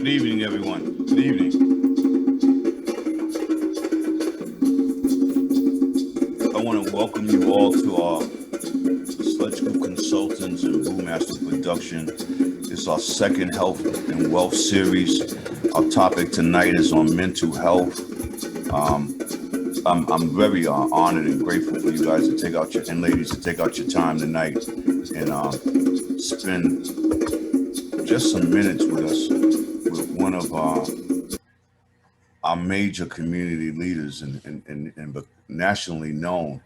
Good evening, everyone. Good evening. I want to welcome you all to our Sledge Group Consultants and BREWMASTER production. It's our second health and wealth series. Our topic tonight is on mental health. I'm very honored and grateful for you guys to take out your, and ladies, to take out your time tonight and spend just some minutes with us, with one of our major community leaders and nationally known.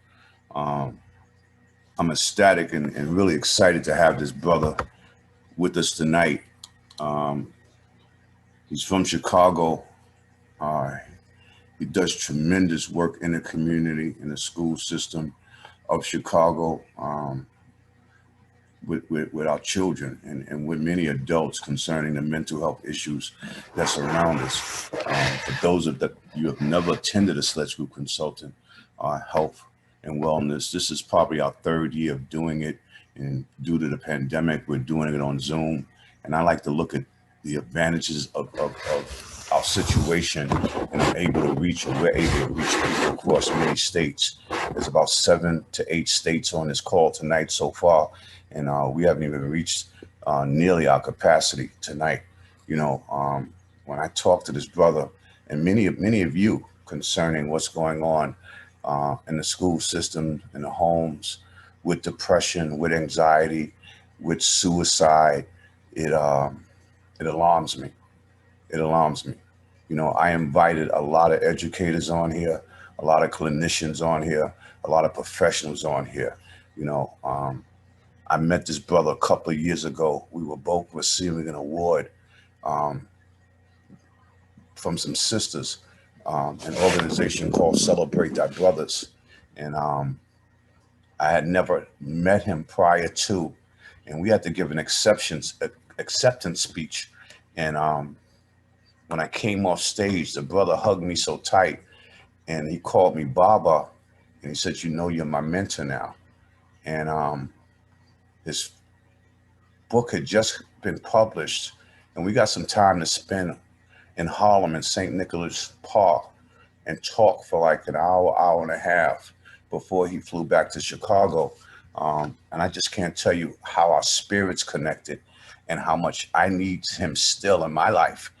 I'm ecstatic and really excited to have this brother with us tonight. He's from Chicago. He does tremendous work in the community, in the school system of Chicago, with our children and with many adults concerning the mental health issues that surround us. For those that you have never attended a Sledge Group Consultant health and wellness, this is probably our third year of doing it. And due to the pandemic, we're doing it on Zoom. And I like to look at the advantages of our situation, and we're able to reach people across many states. There's about 7 to 8 states on this call tonight so far, and we haven't even reached nearly our capacity tonight. You know, when I talk to this brother and many of you concerning what's going on in the school system, in the homes, with depression, with anxiety, with suicide, it alarms me. It alarms me. You know, I invited a lot of educators on here, a lot of clinicians on here, a lot of professionals on here. You know, I met this brother a couple of years ago. We were both receiving an award from some sisters, an organization called Celebrate Thy Brothers. And I had never met him prior to, and we had to give an acceptance speech. And when I came off stage, the brother hugged me so tight and he called me Baba, and he said, "You know, you're my mentor now." And his book had just been published, and we got some time to spend in Harlem in St. Nicholas Park and talk for like an hour and a half before he flew back to Chicago. And I just can't tell you how our spirits connected and how much I need him still in my life.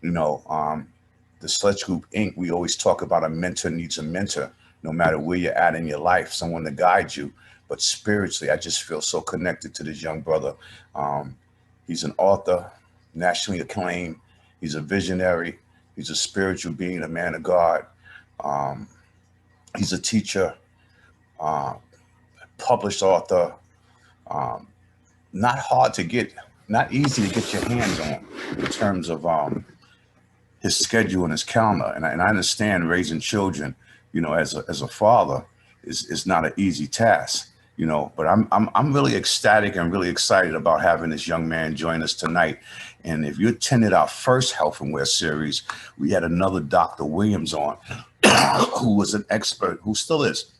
You know, the Sledge Group Inc., we always talk about a mentor needs a mentor, no matter where you're at in your life, someone to guide you. But spiritually, I just feel so connected to this young brother. He's an author, nationally acclaimed. He's a visionary. He's a spiritual being, a man of God. He's a teacher, published author. Not hard to get, not easy to get your hands on in terms of his schedule and his calendar. And I understand raising children, you know, as a father is not an easy task, you know, but I'm really ecstatic and really excited about having this young man join us tonight. And if you attended our first Health and Wear series, we had another Dr. Williams on who was an expert, who still is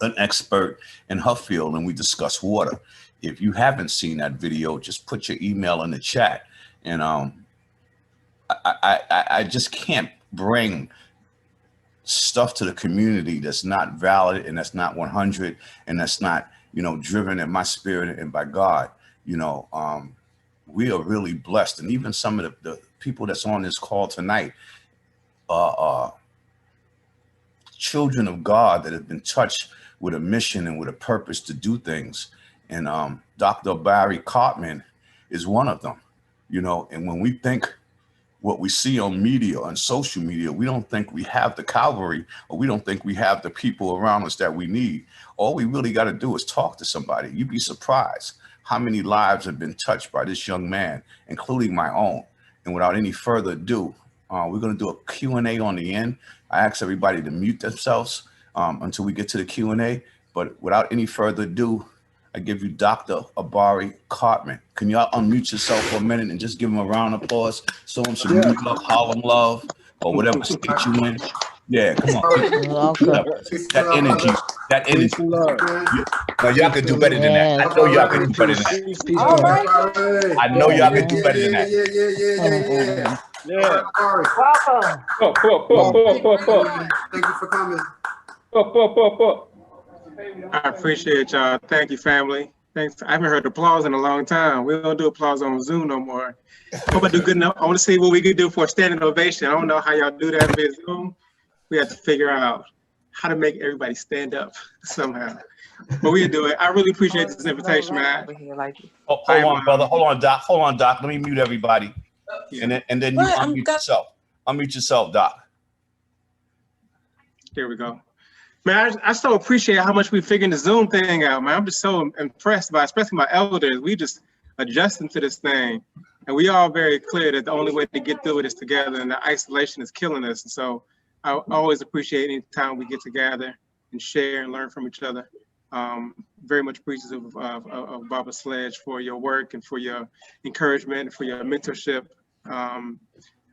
an expert in her field, and we discussed water. If you haven't seen that video, just put your email in the chat. And I just can't bring stuff to the community that's not valid and that's not 100 and that's not, you know, driven in my spirit and by God, you know, we are really blessed. And even some of the people that's on this call tonight are children of God that have been touched with a mission and with a purpose to do things. And DR.OBARI CARTMAN is one of them, you know. And when we think what we see on media, on social media, we don't think we have the cavalry, or we don't think we have the people around us that we need. All we really got to do is talk to somebody. You'd be surprised how many lives have been touched by this young man, including my own. And without any further ado, we're going to do a Q&A on the end. I ask everybody to mute themselves until we get to the Q&A. But without any further ado, I give you DR.OBARI CARTMAN. Can y'all unmute yourself for a minute and just give him a round of applause? Show him some New York Harlem love or whatever state you in. Yeah, come on. That energy. That energy. No, y'all can do better than that. I know y'all can do better than that. I know y'all can do better than that. Yeah. Welcome. Thank you for coming. I appreciate y'all. Thank you, family. Thanks. I haven't heard applause in a long time. We don't do applause on Zoom no more. Hope I do good enough. I want to see what we could do for a standing ovation. I don't know how y'all do that via Zoom. We have to figure out how to make everybody stand up somehow. But we'll do it. I really appreciate this invitation, man. Oh, hold on, brother. Hold on, Doc. Hold on, Doc. Let me mute everybody. Yeah. And then you unmute yourself. Unmute yourself, Doc. There we go. Man, I so appreciate how much we figuring the Zoom thing out, man. I'm just so impressed by, especially my elders. We just adjusting to this thing. And we all very clear that the only way to get through it is together, and the isolation is killing us. And so I always appreciate any time we get together and share and learn from each other. Very much appreciative of Baba Sledge for your work and for your encouragement and for your mentorship.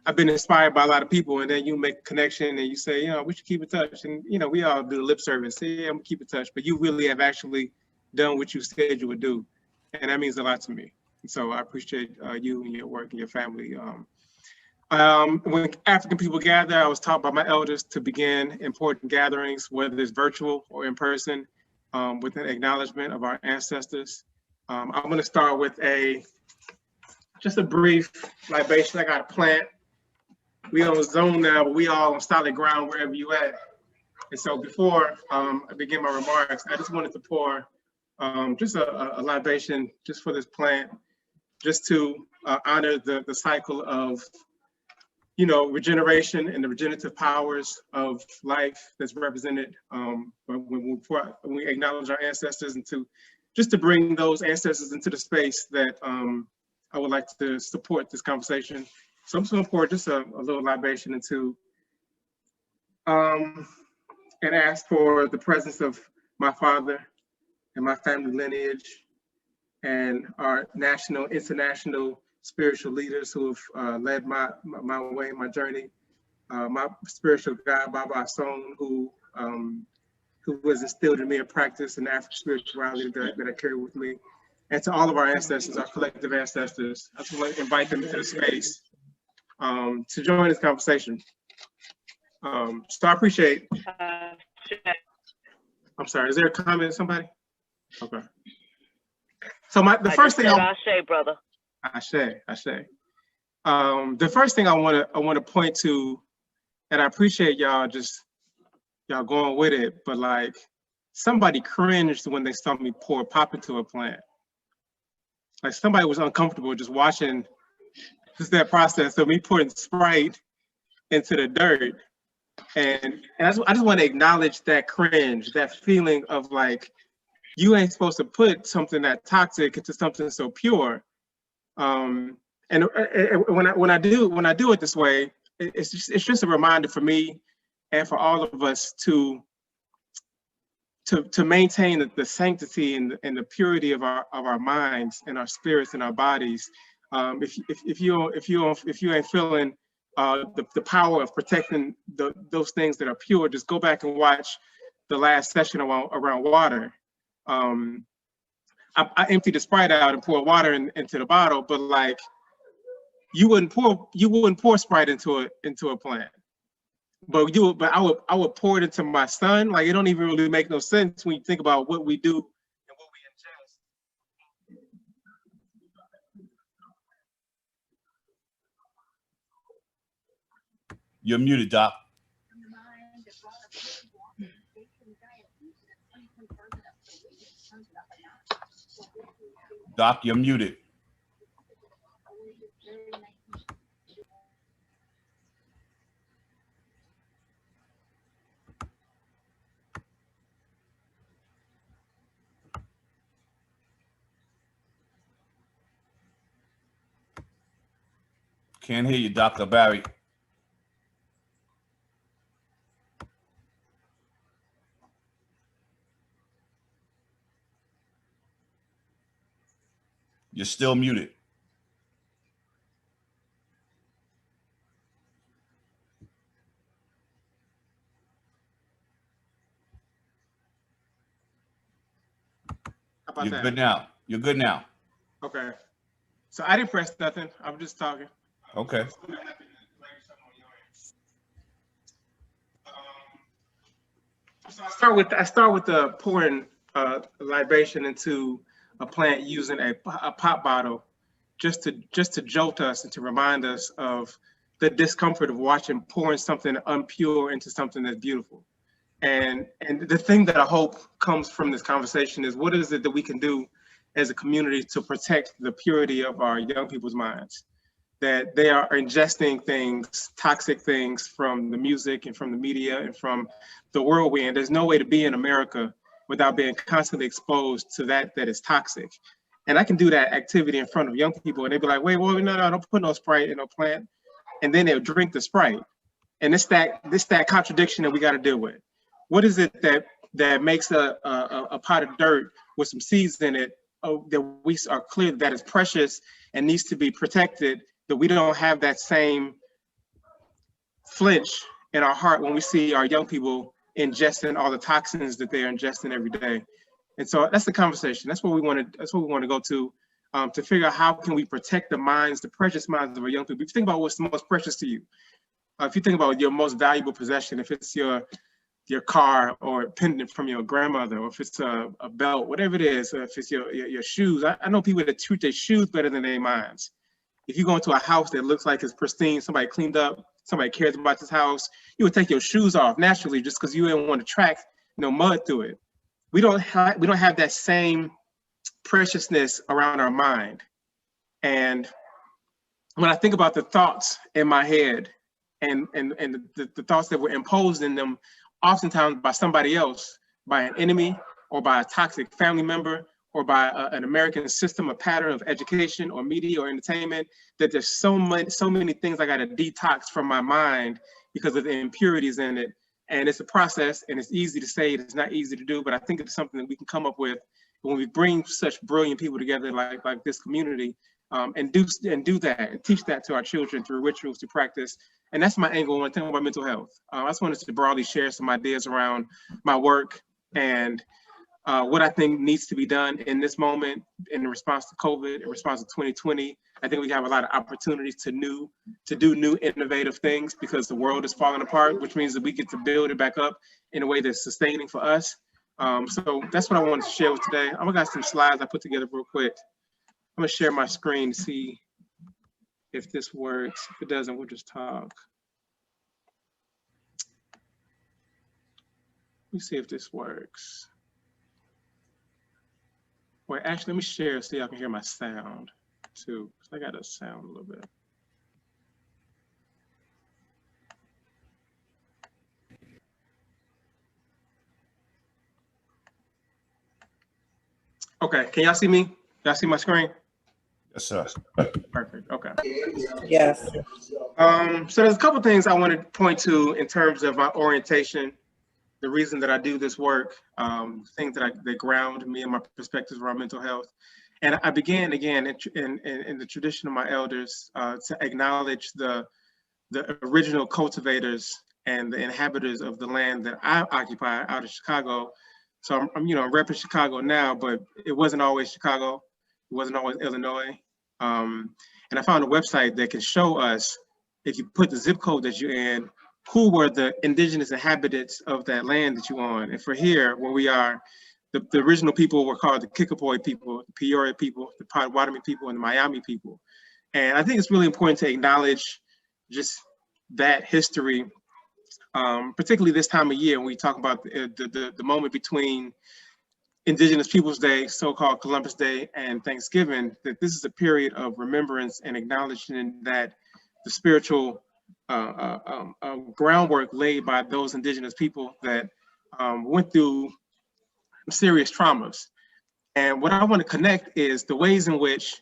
I've been inspired by a lot of people, and then you make a connection and you say, you know, we should keep in touch. And, you know, we all do the lip service. Say, yeah, I'm gonna keep in touch, but you really have actually done what you said you would do. And that means a lot to me. And so I appreciate you and your work and your family. When African people gather, I was taught by my elders to begin important gatherings, whether it's virtual or in person, with an acknowledgement of our ancestors. I'm gonna start with just a brief libation. I got a plant. We on Zoom now, but we all on solid ground wherever you at. And so before I begin my remarks, I just wanted to pour just a libation just for this plant, just to honor the cycle of, you know, regeneration and the regenerative powers of life that's represented when we acknowledge our ancestors, and just to bring those ancestors into the space that I would like to support this conversation. So I'm just gonna pour just a little libation into and ask for the presence of my father and my family lineage and our national, international spiritual leaders who have led my way, my journey. My spiritual guide, Baba Son, who has instilled in me a practice in African spirituality that I carry with me. And to all of our ancestors, our collective ancestors, I just want to invite them into the space to join this conversation. So I appreciate. I'm sorry, is there a comment, somebody? Okay. So the first thing Ashe, brother. Ashe. The first thing I want to point to, and I appreciate y'all going with it, but like somebody cringed when they saw me pour pop into a plant. Like somebody was uncomfortable just watching just that process of me pouring Sprite into the dirt. And I just want to acknowledge that cringe, that feeling of like, you ain't supposed to put something that toxic into something so pure. And when I do it this way, it's just a reminder for me and for all of us to maintain the sanctity and the purity of our minds and our spirits and our bodies. If you ain't feeling the power of protecting those things that are pure, just go back and watch the last session around water. I emptied the Sprite out and poured water into the bottle, but like you wouldn't pour Sprite into a plant. but I would pour it into my son. Like, it don't even really make no sense when you think about what we do and what we ingest. You're muted, Doc. Doc, you're muted. Can't hear you, Dr. Barry. You're still muted. How about You're that? good now. You're good now. Okay. So I didn't press nothing. I'm just talking. Okay. So I start with the pouring libation into a plant using a pop bottle, just to jolt us and to remind us of the discomfort of watching pouring something impure into something that's beautiful. And the thing that I hope comes from this conversation is, what is it that we can do as a community to protect the purity of our young people's minds? That they are ingesting things, toxic things, from the music and from the media and from the world we're in. There's no way to be in America without being constantly exposed to that is toxic. And I can do that activity in front of young people and they'd be like, wait, well, no, don't put no Sprite in no plant. And then they'll drink the Sprite. And it's that contradiction that we got to deal with. What is it that makes a pot of dirt with some seeds in it that we are clear that is precious and needs to be protected, that we don't have that same flinch in our heart when we see our young people ingesting all the toxins that they are ingesting every day? And so that's the conversation. That's what we want to go to figure out how can we protect the minds, the precious minds of our young people. If you think about what's the most precious to you, if you think about your most valuable possession, if it's your car or pendant from your grandmother, or if it's a belt, whatever it is, or if it's your shoes. I know people that treat their shoes better than their minds. If you go into a house that looks like it's pristine, somebody cleaned up, somebody cares about this house, you would take your shoes off naturally just because you didn't want to track mud through it. We don't have that same preciousness around our mind. And when I think about the thoughts in my head and the thoughts that were imposed in them, oftentimes by somebody else, by an enemy or by a toxic family member or by an American system, a pattern of education or media or entertainment, that there's so many things I got to detox from my mind because of the impurities in it. And it's a process, and it's easy to say, it's not easy to do, but I think it's something that we can come up with when we bring such brilliant people together like this community, and do that and teach that to our children through rituals, through practice. And that's my angle when I think about mental health. I just wanted to broadly share some ideas around my work and what I think needs to be done in this moment in response to COVID, in response to 2020. I think we have a lot of opportunities to do new innovative things because the world is falling apart, which means that we get to build it back up in a way that's sustaining for us. So that's what I wanted to share with today. I'm gonna got some slides I put together real quick. I'm gonna share my screen to see if this works. If it doesn't, we'll just talk. Let me see if this works. Wait, actually, let me share so y'all can hear my sound too. I got to sound a little bit. Okay, can y'all see me? Y'all see my screen? Yes, sir. Perfect, okay. Yes. So there's a couple things I want to point to in terms of my orientation, the reason that I do this work, things that ground me and my perspectives around mental health. And I began again in the tradition of my elders to acknowledge the original cultivators and the inhabitants of the land that I occupy out of Chicago. So I'm repping Chicago now, but it wasn't always Chicago. It wasn't always Illinois. And I found a website that can show us, if you put the zip code that you're in, who were the indigenous inhabitants of that land that you're on. And for here, where we are, the original people were called the Kickapoo people, the Peoria people, the Potawatomi people, and the Miami people. And I think it's really important to acknowledge just that history, particularly this time of year when we talk about the moment between Indigenous Peoples Day, so-called Columbus Day, and Thanksgiving, that this is a period of remembrance and acknowledging that the spiritual groundwork laid by those Indigenous people that went through serious traumas. And what I want to connect is the ways in which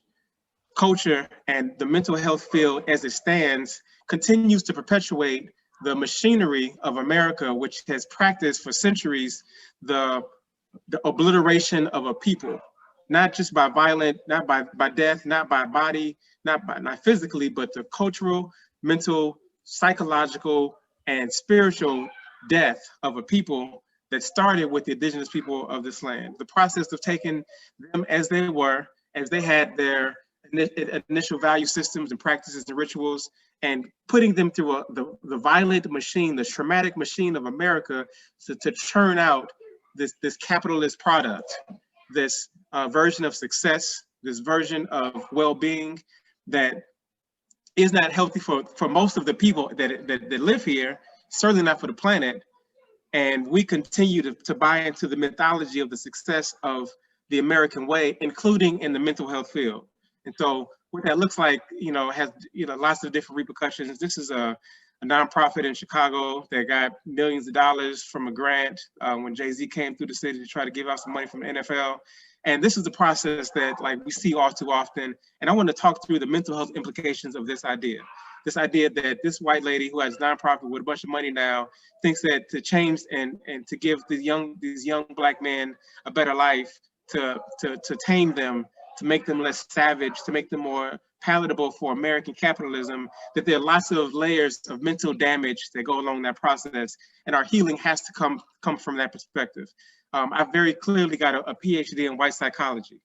culture and the mental health field as it stands continues to perpetuate the machinery of America, which has practiced for centuries the obliteration of a people, not just by violent, not by death, not by body, not physically, but the cultural, mental, psychological, and spiritual death of a people that started with the indigenous people of this land. The process of taking them as they were, as they had their initial value systems and practices and rituals, and putting them through the violent machine, the traumatic machine of America to churn out this capitalist product, this version of success, this version of well-being that is not healthy for most of the people that live here, certainly not for the planet. And we continue to buy into the mythology of the success of the American way, including in the mental health field. And so what that looks like, has lots of different repercussions. This is a nonprofit in Chicago that got millions of dollars from a grant when Jay-Z came through the city to try to give out some money from the NFL. And this is the process that we see all too often. And I want to talk through the mental health implications of this idea. This idea that this white lady who has a nonprofit with a bunch of money now thinks that to change and to give these young Black men a better life, to tame them, to make them less savage, to make them more palatable for American capitalism, that there are lots of layers of mental damage that go along that process, and our healing has to come from that perspective. I very clearly got a PhD in white psychology.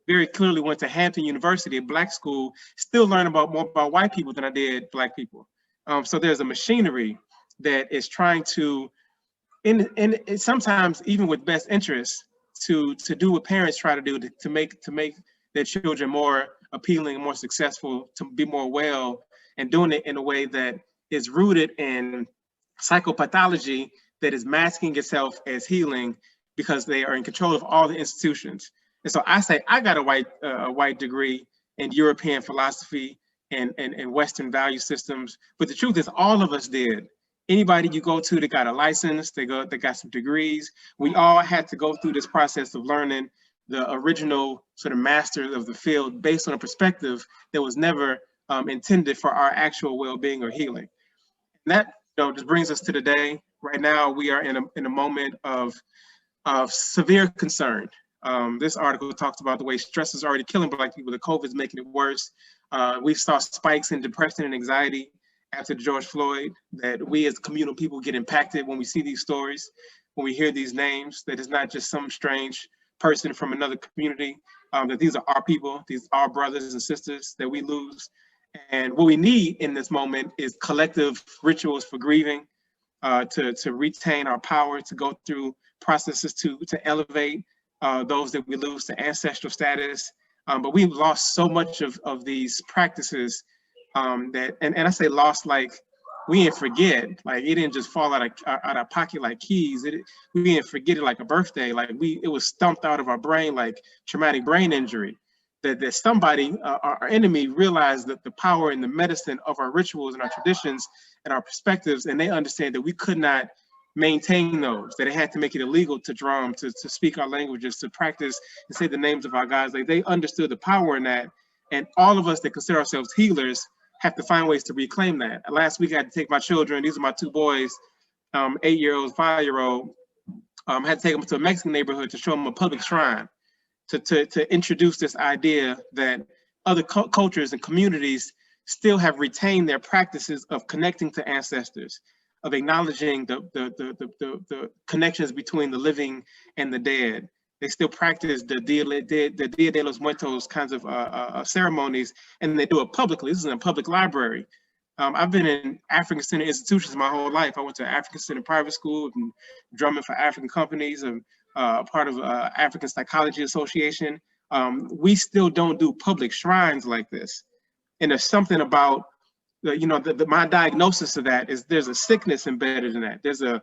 Very clearly went to Hampton University, a Black school, still learn more about white people than I did Black people. So there's a machinery that is trying to, and sometimes even with best interests, to do what parents try to do to make their children more appealing, more successful, to be more well, and doing it in a way that is rooted in psychopathology that is masking itself as healing because they are in control of all the institutions. And so I say, I got a white degree in European philosophy and Western value systems, but the truth is all of us did. Anybody you go to that got a license, they got some degrees, we all had to go through this process of learning the original sort of masters of the field based on a perspective that was never intended for our actual well-being or healing. And that just brings us to today. Right now, we are in a moment of severe concern. This article talks about the way stress is already killing Black people. The COVID is making it worse. We saw spikes in depression and anxiety after George Floyd, that we as communal people get impacted when we see these stories, when we hear these names, that it's not just some strange person from another community, that these are our people, these are our brothers and sisters that we lose. And what we need in this moment is collective rituals for grieving, to retain our power, to go through processes to elevate those that we lose to ancestral status. But we've lost so much of these practices that, and I say lost like we didn't forget, like it didn't just fall out of pocket like keys. We didn't forget it like a birthday, like it was stumped out of our brain like traumatic brain injury. That somebody, our enemy, realized that the power and the medicine of our rituals and our traditions and our perspectives, and they understand that we could not maintain those, that it had to make it illegal to drum, to speak our languages, to practice and say the names of our gods. Like they understood the power in that. And all of us that consider ourselves healers have to find ways to reclaim that. Last week I had to take my children, these are my two boys, 8-year-old, 5-year-old, had to take them to a Mexican neighborhood to show them a public shrine, to introduce this idea that other cultures and communities still have retained their practices of connecting to ancestors, of acknowledging the connections between the living and the dead. They still practice the Dia de los Muertos kinds of ceremonies, and they do it publicly. This is in a public library. I've been in African-centered institutions my whole life. I went to African-centered private school and drumming for African companies and part of African Psychology Association. We still don't do public shrines like this. And there's something about, my diagnosis of that is there's a sickness embedded in that. There's a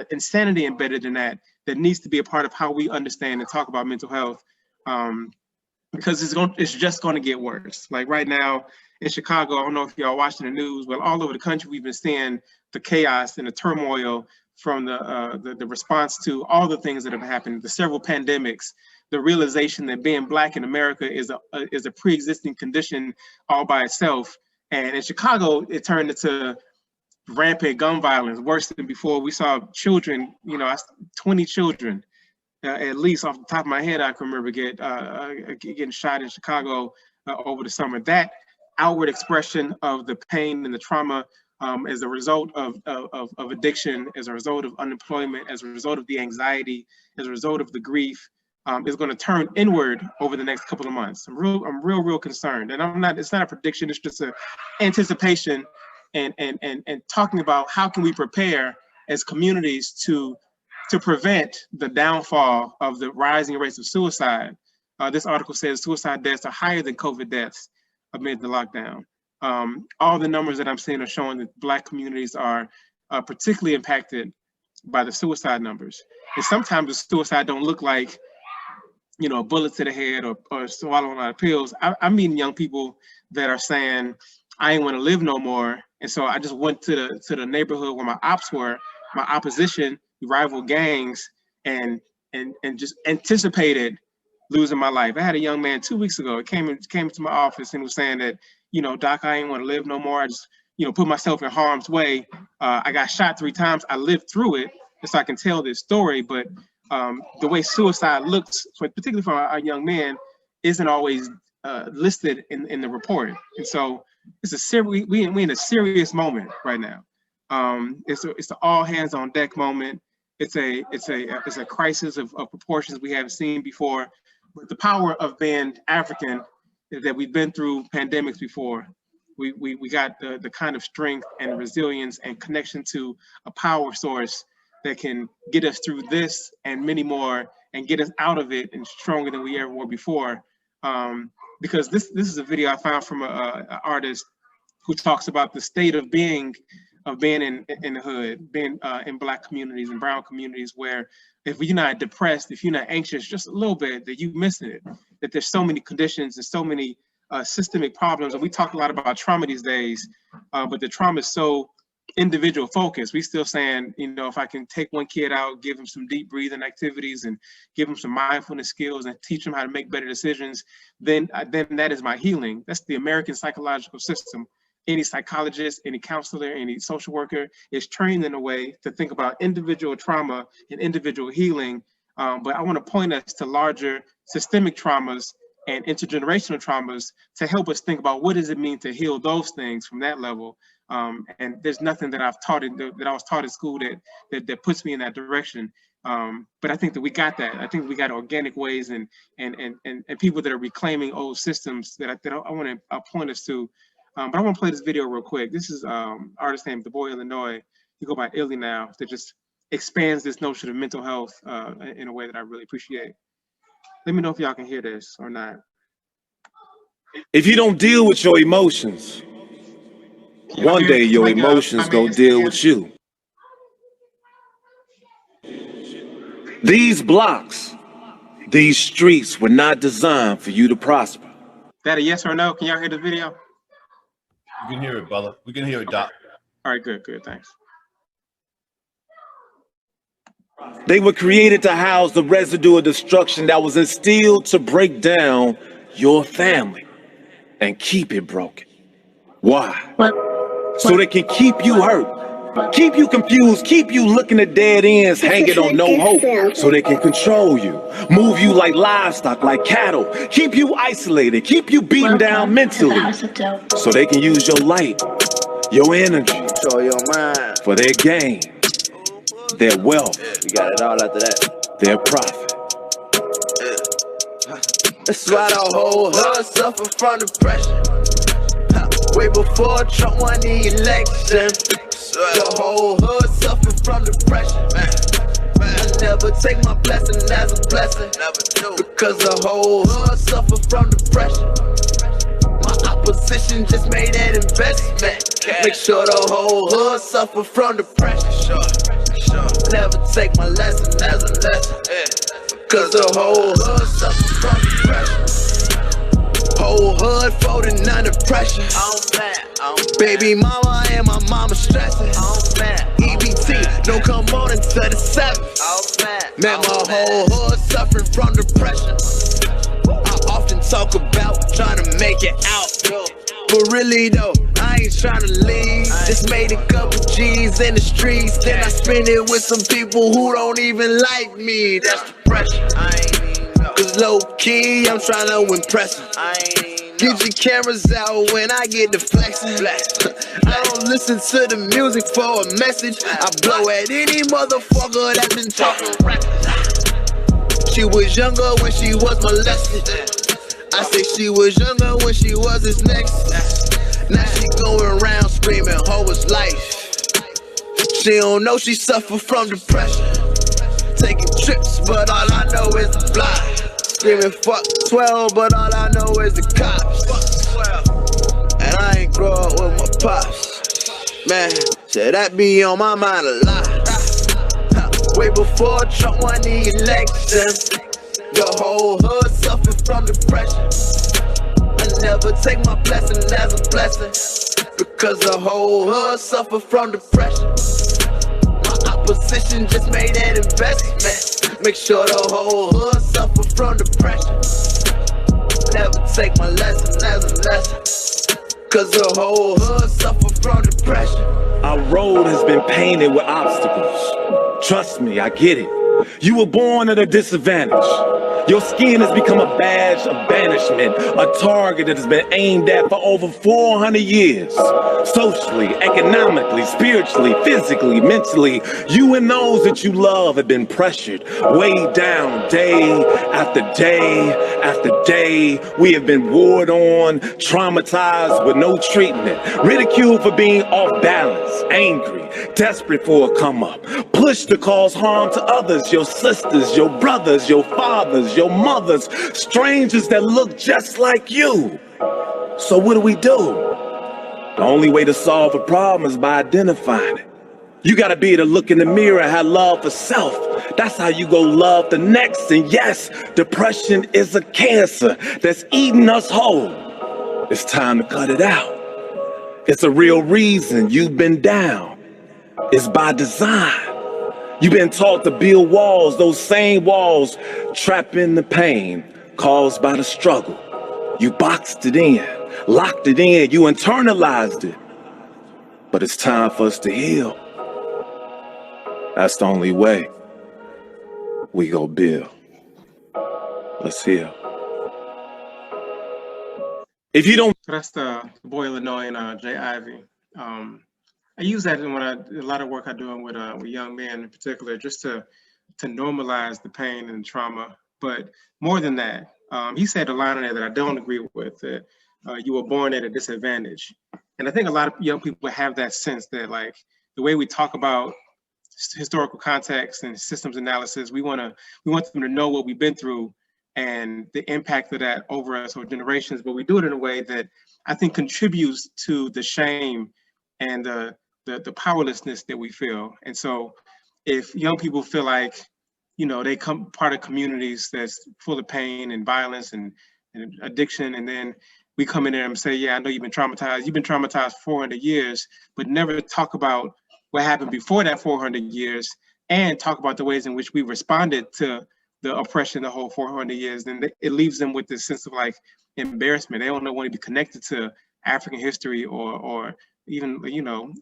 insanity embedded in that needs to be a part of how we understand and talk about mental health. Because it's just going to get worse. Like right now in Chicago, I don't know if y'all watching the news, but all over the country, we've been seeing the chaos and the turmoil from the response to all the things that have happened, the several pandemics, the realization that being Black in America is a pre-existing condition all by itself. And in Chicago, it turned into rampant gun violence, worse than before. We saw children, 20 children, at least off the top of my head, I can remember getting shot in Chicago over the summer. That outward expression of the pain and the trauma as a result of addiction, as a result of unemployment, as a result of the anxiety, as a result of the grief, is going to turn inward over the next couple of months. I'm real concerned. And it's not a prediction, it's just an anticipation and talking about how can we prepare as communities to prevent the downfall of the rising rates of suicide. This article says suicide deaths are higher than COVID deaths amid the lockdown. All the numbers that I'm seeing are showing that Black communities are particularly impacted by the suicide numbers. And sometimes the suicide don't look like, a bullet to the head or swallowing a lot of pills. I'm meeting young people that are saying, I ain't want to live no more. And so I just went to the neighborhood where my ops were, my opposition, rival gangs, and just anticipated losing my life. I had a young man 2 weeks ago. It came into my office and was saying that, Doc, I ain't want to live no more. I just, put myself in harm's way. I got shot 3 times. I lived through it, and so I can tell this story. But the way suicide looks, particularly for our young men, isn't always listed in the report. And so it's we in a serious moment right now. It's an all hands on deck moment. It's a crisis of proportions we haven't seen before. But the power of being African is that we've been through pandemics before. We got the kind of strength and resilience and connection to a power source that can get us through this and many more and get us out of it and stronger than we ever were before. Because this is a video I found from an artist who talks about the state of being in the hood, being in Black communities and brown communities, where if you're not depressed, if you're not anxious just a little bit, that you're missing it, that there's so many conditions and so many systemic problems. And we talk a lot about trauma these days, but the trauma is so individual focused. We still saying, if I can take one kid out, give him some deep breathing activities and give him some mindfulness skills and teach him how to make better decisions, then that is my healing. That's the American psychological system. Any psychologist, any counselor, any social worker is trained in a way to think about individual trauma and individual healing. But I want to point us to larger systemic traumas and intergenerational traumas to help us think about what does it mean to heal those things from that level. And there's nothing that I've taught that I was taught in school that puts me in that direction. But I think that we got that. I think we got organic ways and people that are reclaiming old systems that I want to point us to. But I want to play this video real quick. This is artist named The Boy Illinois. He go by Illy now. That just expands this notion of mental health in a way that I really appreciate. Let me know if y'all can hear this or not. If you don't deal with your emotions, one day your emotions gonna deal with you. These blocks, these streets were not designed for you to prosper. That a yes or no? Can y'all hear the video? You can hear it, brother. We can hear it, Doc. All right, good, thanks. They were created to house the residue of destruction that was instilled to break down your family and keep it broken. Why? So they can keep you hurt, keep you confused, keep you looking at dead ends, hanging on no hope, so they can control you, move you like livestock, like cattle, keep you isolated, keep you beaten down mentally, so they can use your light, your energy, your mind for their gain, their wealth. We got it all after that. Their profit. That's why the whole hood suffer from depression. Way before Trump won the election, the whole hood suffered from depression. I never take my blessing as a blessing, because the whole hood suffered from depression. My opposition just made an investment. Make sure the whole hood suffer from depression. Never take my lesson as a lesson, cause the whole hood suffer from depression. Whole hood folding under pressure. Baby mama and my mama stressing. EBT don't come on until the 7th. Man, my whole hood suffering from depression. I often talk about trying to make it out, but really though, I ain't trying to leave. Just made a couple G's in the streets, then I spend it with some people who don't even like me. That's depression. Cause low key, I'm trying to impress them. Get your cameras out when I get the flexing. I don't listen to the music for a message. I blow at any motherfucker that's been talking reckless. She was younger when she was molested. I say she was younger when she was his next. Now she going around screaming, hoe is life. She don't know she suffer from depression. Taking trips, but all I know is the block. Screaming fuck 12, but all I know is the cops. And I ain't grow up with my pops. Man, said that be on my mind a lot. Way before Trump won the election, the whole hood suffered from depression. I never take my blessing as a blessing, because the whole hood suffer from depression. My opposition just made an investment. Make sure the whole hood suffer from depression. Never take my lesson as a lesson, cause the whole hood suffer from depression. Our road has been painted with obstacles. Trust me, I get it. You were born at a disadvantage. Your skin has become a badge of banishment, a target that has been aimed at for over 400 years. Socially, economically, spiritually, physically, mentally, you and those that you love have been pressured, weighed down day after day after day. We have been warred on, traumatized with no treatment, ridiculed for being off balance, angry, desperate for a come up, pushed to cause harm to others, your sisters, your brothers, your fathers, your mothers, strangers that look just like you. So what do? The only way to solve a problem is by identifying it. You gotta be able to look in the mirror and have love for self. That's how you go love the next. And yes, depression is a cancer that's eating us whole. It's time to cut it out. It's a real reason you've been down. It's by design. You've been taught to build walls, those same walls trapping the pain caused by the struggle. You boxed it in, locked it in, you internalized it. But it's time for us to heal. That's the only way we go build. Let's heal. If you don't... So that's the boy Illinois and Jay Ivy. I use that in a lot of work I do with young men in particular, just to normalize the pain and trauma. But more than that, he said a line in there that I don't agree with, that you were born at a disadvantage. And I think a lot of young people have that sense that, like, the way we talk about historical context and systems analysis, we want them to know what we've been through and the impact of that over us or generations, but we do it in a way that I think contributes to the shame and the powerlessness that we feel. And so if young people feel like, you know, they come part of communities that's full of pain and violence and addiction, and then we come in there and say, yeah, I know you've been traumatized for 400 years, but never talk about what happened before that 400 years and talk about the ways in which we responded to the oppression the whole 400 years, then it leaves them with this sense of like embarrassment. They don't want to be connected to African history or even, you know,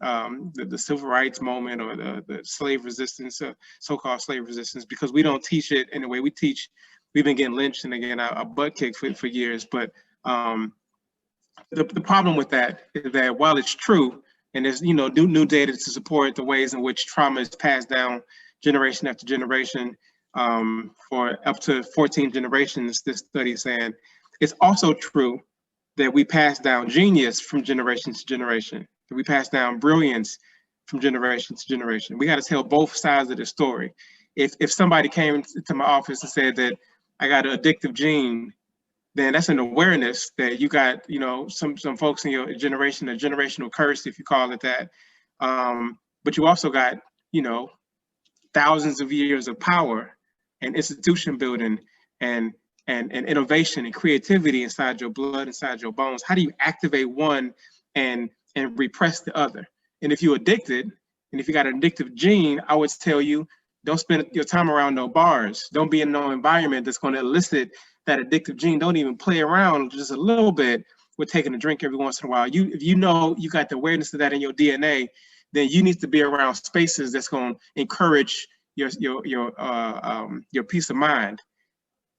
the civil rights moment or the slave resistance, so-called slave resistance, because we don't teach it in the way we teach. We've been getting lynched and again, a butt kicked for years. But the problem with that is that while it's true, and there's, you know, new data to support the ways in which trauma is passed down generation after generation for up to 14 generations, this study is saying, it's also true that we pass down genius from generation to generation, that we pass down brilliance from generation to generation. We got to tell both sides of the story. If somebody came to my office and said that I got an addictive gene, then that's an awareness that you got, you know, some folks in your generation, a generational curse, if you call it that. But you also got, you know, thousands of years of power and institution building and innovation and creativity inside your blood, inside your bones. How do you activate one and repress the other? And if you're addicted, and if you got an addictive gene, I would tell you, don't spend your time around no bars. Don't be in no environment that's going to elicit that addictive gene. Don't even play around just a little bit with taking a drink every once in a while. If you know you got the awareness of that in your DNA, then you need to be around spaces that's going to encourage your peace of mind.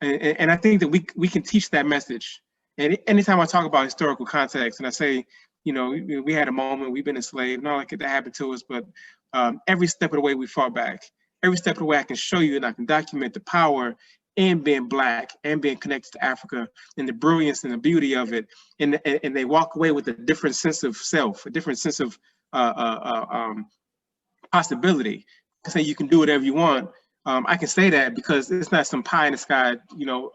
And I think that we can teach that message. And anytime I talk about historical context and I say, you know, we had a moment, we've been enslaved, not like that happened to us, but every step of the way we fought back. Every step of the way I can show you and I can document the power in being Black and being connected to Africa and the brilliance and the beauty of it. And they walk away with a different sense of self, a different sense of possibility. Say you can do whatever you want. I can say that because it's not some pie in the sky, you know,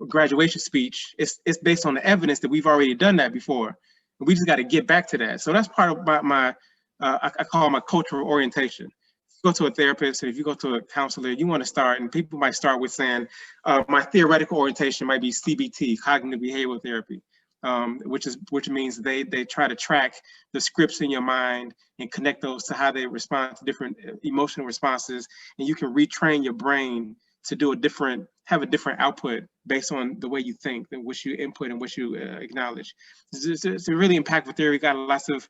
graduation speech. It's based on the evidence that we've already done that before. And we just got to get back to that. So that's part of my I call my cultural orientation. Go to a therapist, and if you go to a counselor, you want to start, and people might start with saying, my theoretical orientation might be CBT, cognitive behavioral therapy, which means they try to track the scripts in your mind and connect those to how they respond to different emotional responses, and you can retrain your brain to do have a different output based on the way you think and which you input and which you acknowledge. It's a really impactful theory. Got lots of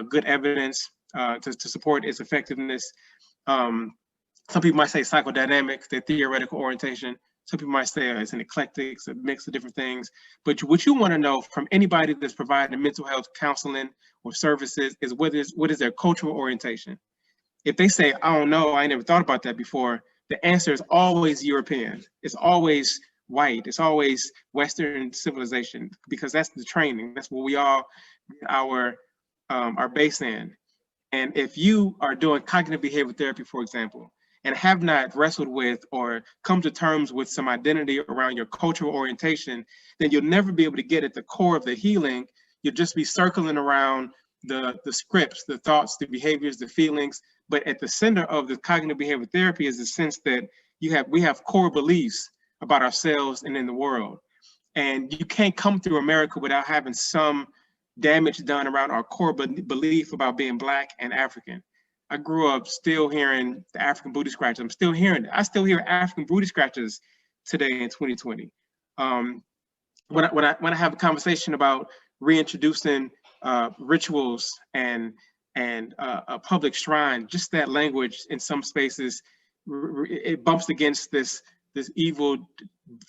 good evidence to support its effectiveness. Some people might say psychodynamic, their theoretical orientation. Some people might say it's an eclectic, it's a mix of different things. But what you want to know from anybody that's providing mental health counseling or services is what is their cultural orientation. If they say, I don't know, I never thought about that before, the answer is always European. It's always white. It's always Western civilization, because that's the training. That's what we all our base in. And if you are doing cognitive behavioral therapy, for example, and have not wrestled with or come to terms with some identity around your cultural orientation, then you'll never be able to get at the core of the healing. You'll just be circling around the scripts, the thoughts, the behaviors, the feelings. But at the center of the cognitive behavioral therapy is the sense that we have core beliefs about ourselves and in the world. And you can't come through America without having some damage done around our core belief about being Black and African. I grew up still hearing the African booty scratchers. I'm still hearing it. I still hear African booty scratchers today in 2020. When I have a conversation about reintroducing rituals and a public shrine, just that language in some spaces, it bumps against this evil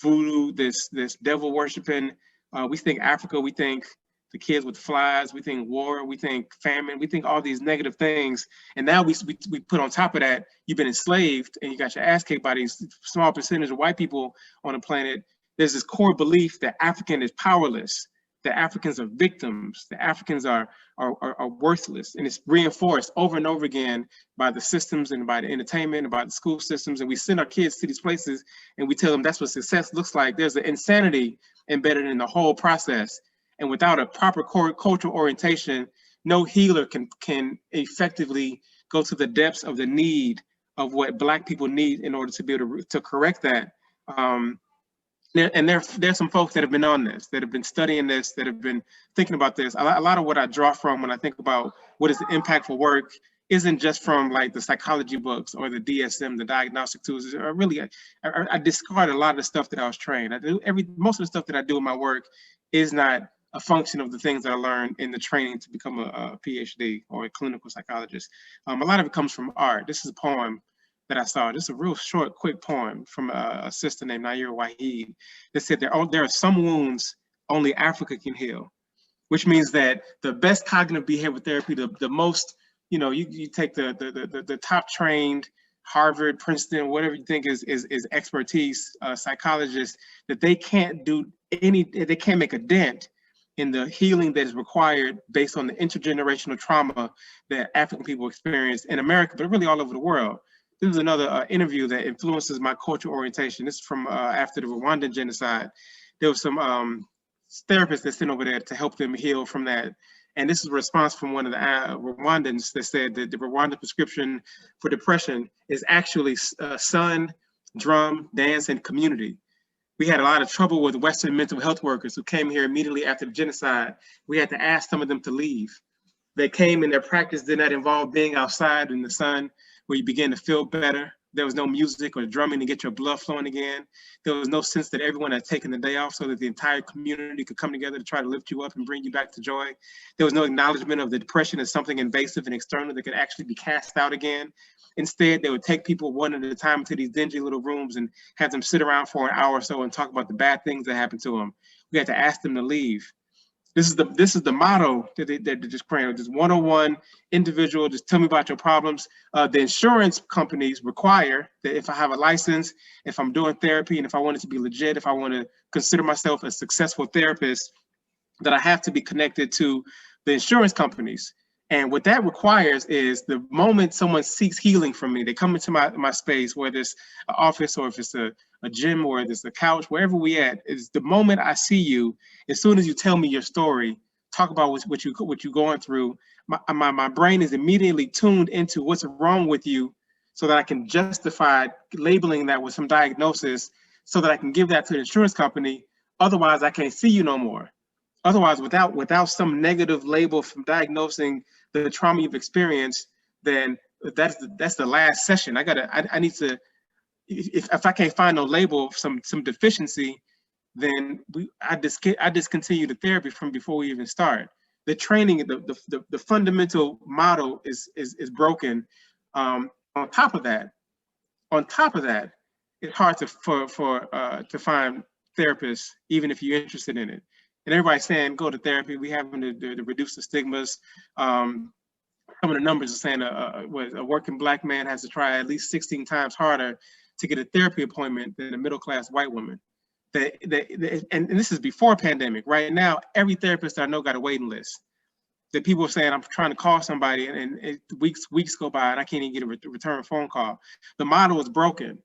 voodoo, this devil worshiping. We think Africa, we think the kids with flies, we think war, we think famine, we think all these negative things. And now we put on top of that, you've been enslaved and you got your ass kicked by these small percentage of white people on the planet. There's this core belief that African is powerless, that Africans are victims, that Africans are worthless. And it's reinforced over and over again by the systems and by the entertainment and by the school systems. And we send our kids to these places and we tell them that's what success looks like. There's an insanity embedded in the whole process. And without a proper cultural orientation, no healer can effectively go to the depths of the need of what Black people need in order to be able to correct that. And there's some folks that have been on this, that have been studying this, that have been thinking about this. A lot of what I draw from when I think about what is impactful work isn't just from like the psychology books or the DSM, the diagnostic tools. I discard a lot of the stuff that I was trained. Most of the stuff that I do in my work is not a function of the things that I learned in the training to become a PhD or a clinical psychologist. A lot of it comes from art. This is a poem that I saw. This is a real short, quick poem from a sister named Nair Waheed that said there are some wounds only Africa can heal, which means that the best cognitive behavioral therapy, the most, you take the top trained Harvard, Princeton, whatever you think is expertise, psychologists, that they can't do they can't make a dent in the healing that is required based on the intergenerational trauma that African people experience in America, but really all over the world. This is another interview that influences my cultural orientation. This is from after the Rwandan genocide. There was some therapists that sent over there to help them heal from that. And this is a response from one of the Rwandans that said that the Rwandan prescription for depression is actually sun, drum, dance, and community. We had a lot of trouble with Western mental health workers who came here immediately after the genocide. We had to ask some of them to leave. They came and their practice did not involve being outside in the sun where you begin to feel better. There was no music or drumming to get your blood flowing again. There was no sense that everyone had taken the day off so that the entire community could come together to try to lift you up and bring you back to joy. There was no acknowledgement of the depression as something invasive and external that could actually be cast out again. Instead, they would take people one at a time into these dingy little rooms and have them sit around for an hour or so and talk about the bad things that happened to them. We had to ask them to leave. This is the motto that they're just praying. Just one-on-one individual, just tell me about your problems. The insurance companies require that if I have a license, if I'm doing therapy, and if I want it to be legit, if I want to consider myself a successful therapist, that I have to be connected to the insurance companies. And what that requires is the moment someone seeks healing from me, they come into my space, whether it's an office or if it's a gym or if it's a couch, wherever we at, is the moment I see you, as soon as you tell me your story, talk about what you're going through, my brain is immediately tuned into what's wrong with you so that I can justify labeling that with some diagnosis so that I can give that to the insurance company. Otherwise, I can't see you no more. Otherwise, without some negative label from diagnosing the trauma you've experienced, then that's the last session. I need to, if I can't find no label, some deficiency, then I discontinue the therapy from before we even start. The training, the fundamental model is broken. On top of that, it's hard to find therapists, even if you're interested in it. And everybody's saying, go to therapy. We have to reduce the stigmas. Some of the numbers are saying a working Black man has to try at least 16 times harder to get a therapy appointment than a middle-class white woman. And this is before pandemic. Right now, every therapist I know got a waiting list. That people are saying, I'm trying to call somebody and weeks go by and I can't even get a return phone call. The model is broken.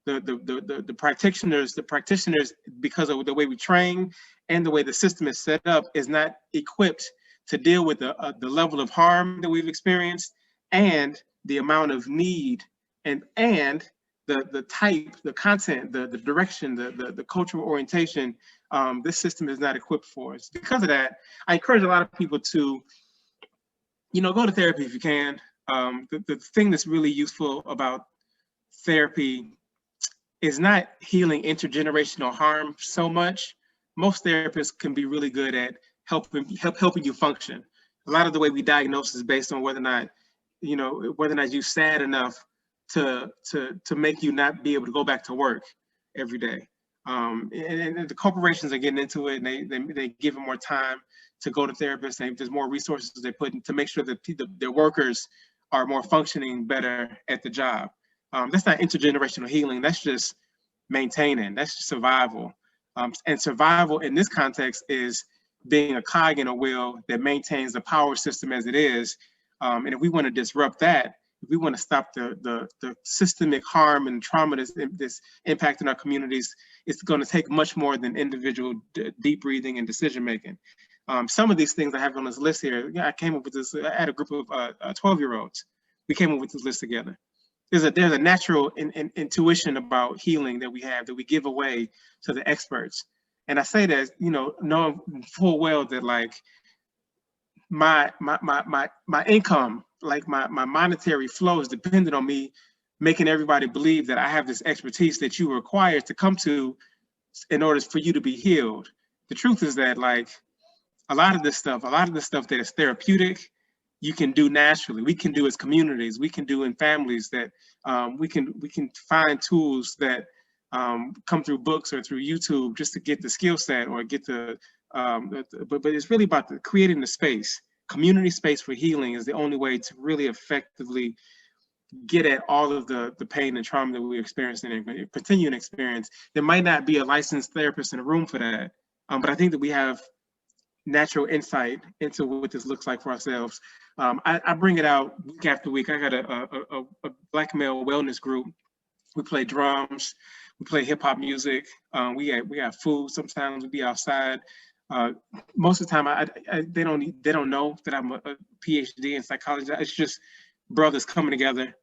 The practitioners, because of the way we train and the way the system is set up, is not equipped to deal with the level of harm that we've experienced and the amount of need and the type, the content, the direction, the cultural orientation. This system is not equipped for us. Because of that, I encourage a lot of people to, go to therapy if you can. The thing that's really useful about therapy is not healing intergenerational harm so much. Most therapists can be really good at helping you function. A lot of the way we diagnose is based on whether or not you're sad enough to make you not be able to go back to work every day. And the corporations are getting into it, and they give them more time to go to therapists. And there's more resources they put in to make sure that their workers are more functioning better at the job. That's not intergenerational healing. That's just maintaining. That's just survival. And survival in this context is being a cog in a wheel that maintains the power system as it is. And if we want to disrupt that, if we want to stop the systemic harm and trauma that's impacting our communities, it's going to take much more than individual deep breathing and decision making. Some of these things I have on this list here, I came up with this. I had a group of 12-year-olds. We came up with this list together. There's a natural intuition about healing that we give away to the experts. And I say that, knowing full well that like my income, like my monetary flow is dependent on me making everybody believe that I have this expertise that you require to come to in order for you to be healed. The truth is that like a lot of this stuff that is therapeutic, you can do naturally. We can do as communities. We can do in families. That we can find tools that come through books or through YouTube just to get the skill set or get but it's really about creating the space. Community space for healing is the only way to really effectively get at all of the pain and trauma that we're experiencing and continue to experience. There might not be a licensed therapist in a room for that, But I think that we have natural insight into what this looks like for ourselves. I bring it out week after week. I got a Black male wellness group. We play drums, we play hip hop music. We have food. Sometimes we be outside. Most of the time, they don't know that I'm a PhD in psychology. It's just brothers coming together,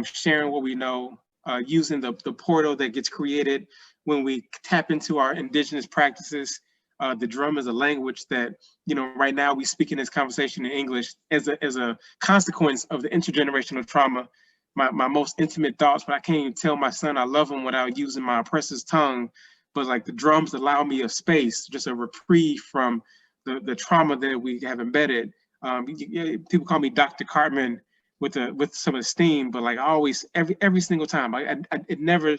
sharing what we know, using the portal that gets created when we tap into our indigenous practices. The drum is a language that, right now we speak in this conversation in English as a consequence of the intergenerational trauma. My most intimate thoughts, but I can't even tell my son I love him without using my oppressor's tongue. But like the drums allow me a space, just a reprieve from the trauma that we have embedded. People call me Dr. Cartman with some esteem, but like always, every single time, it never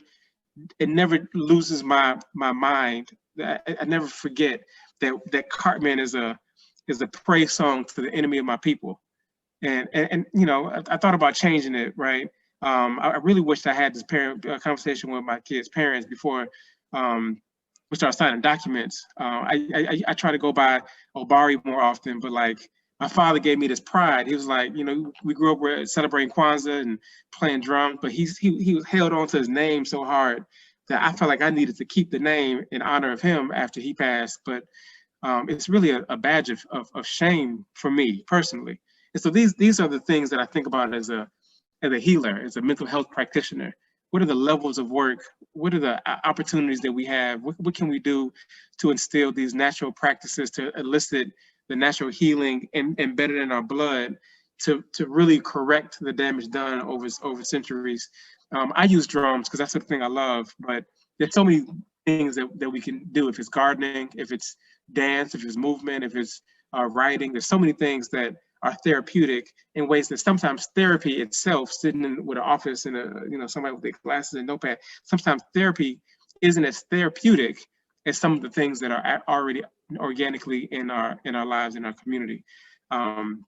loses my mind. I never forget that Cartman is a praise song to the enemy of my people. And I thought about changing it, right? I really wished I had this conversation with my kids' parents before we start signing documents. I try to go by Obari more often, but like my father gave me this pride. He was like, we grew up celebrating Kwanzaa and playing drums, but he was held on to his name so hard that I felt like I needed to keep the name in honor of him after he passed. But it's really a badge of shame for me personally. And so these are the things that I think about as a healer, as a mental health practitioner. What are the levels of work? What are the opportunities that we have? What can we do to instill these natural practices to elicit the natural healing embedded in our blood to really correct the damage done over centuries? I use drums because that's the thing I love, but there's so many things that we can do. If it's gardening, if it's dance, if it's movement, if it's writing, there's so many things that are therapeutic in ways that sometimes therapy itself, sitting with an office and somebody with their glasses and notepad, sometimes therapy isn't as therapeutic as some of the things that are already organically in our lives, in our community. One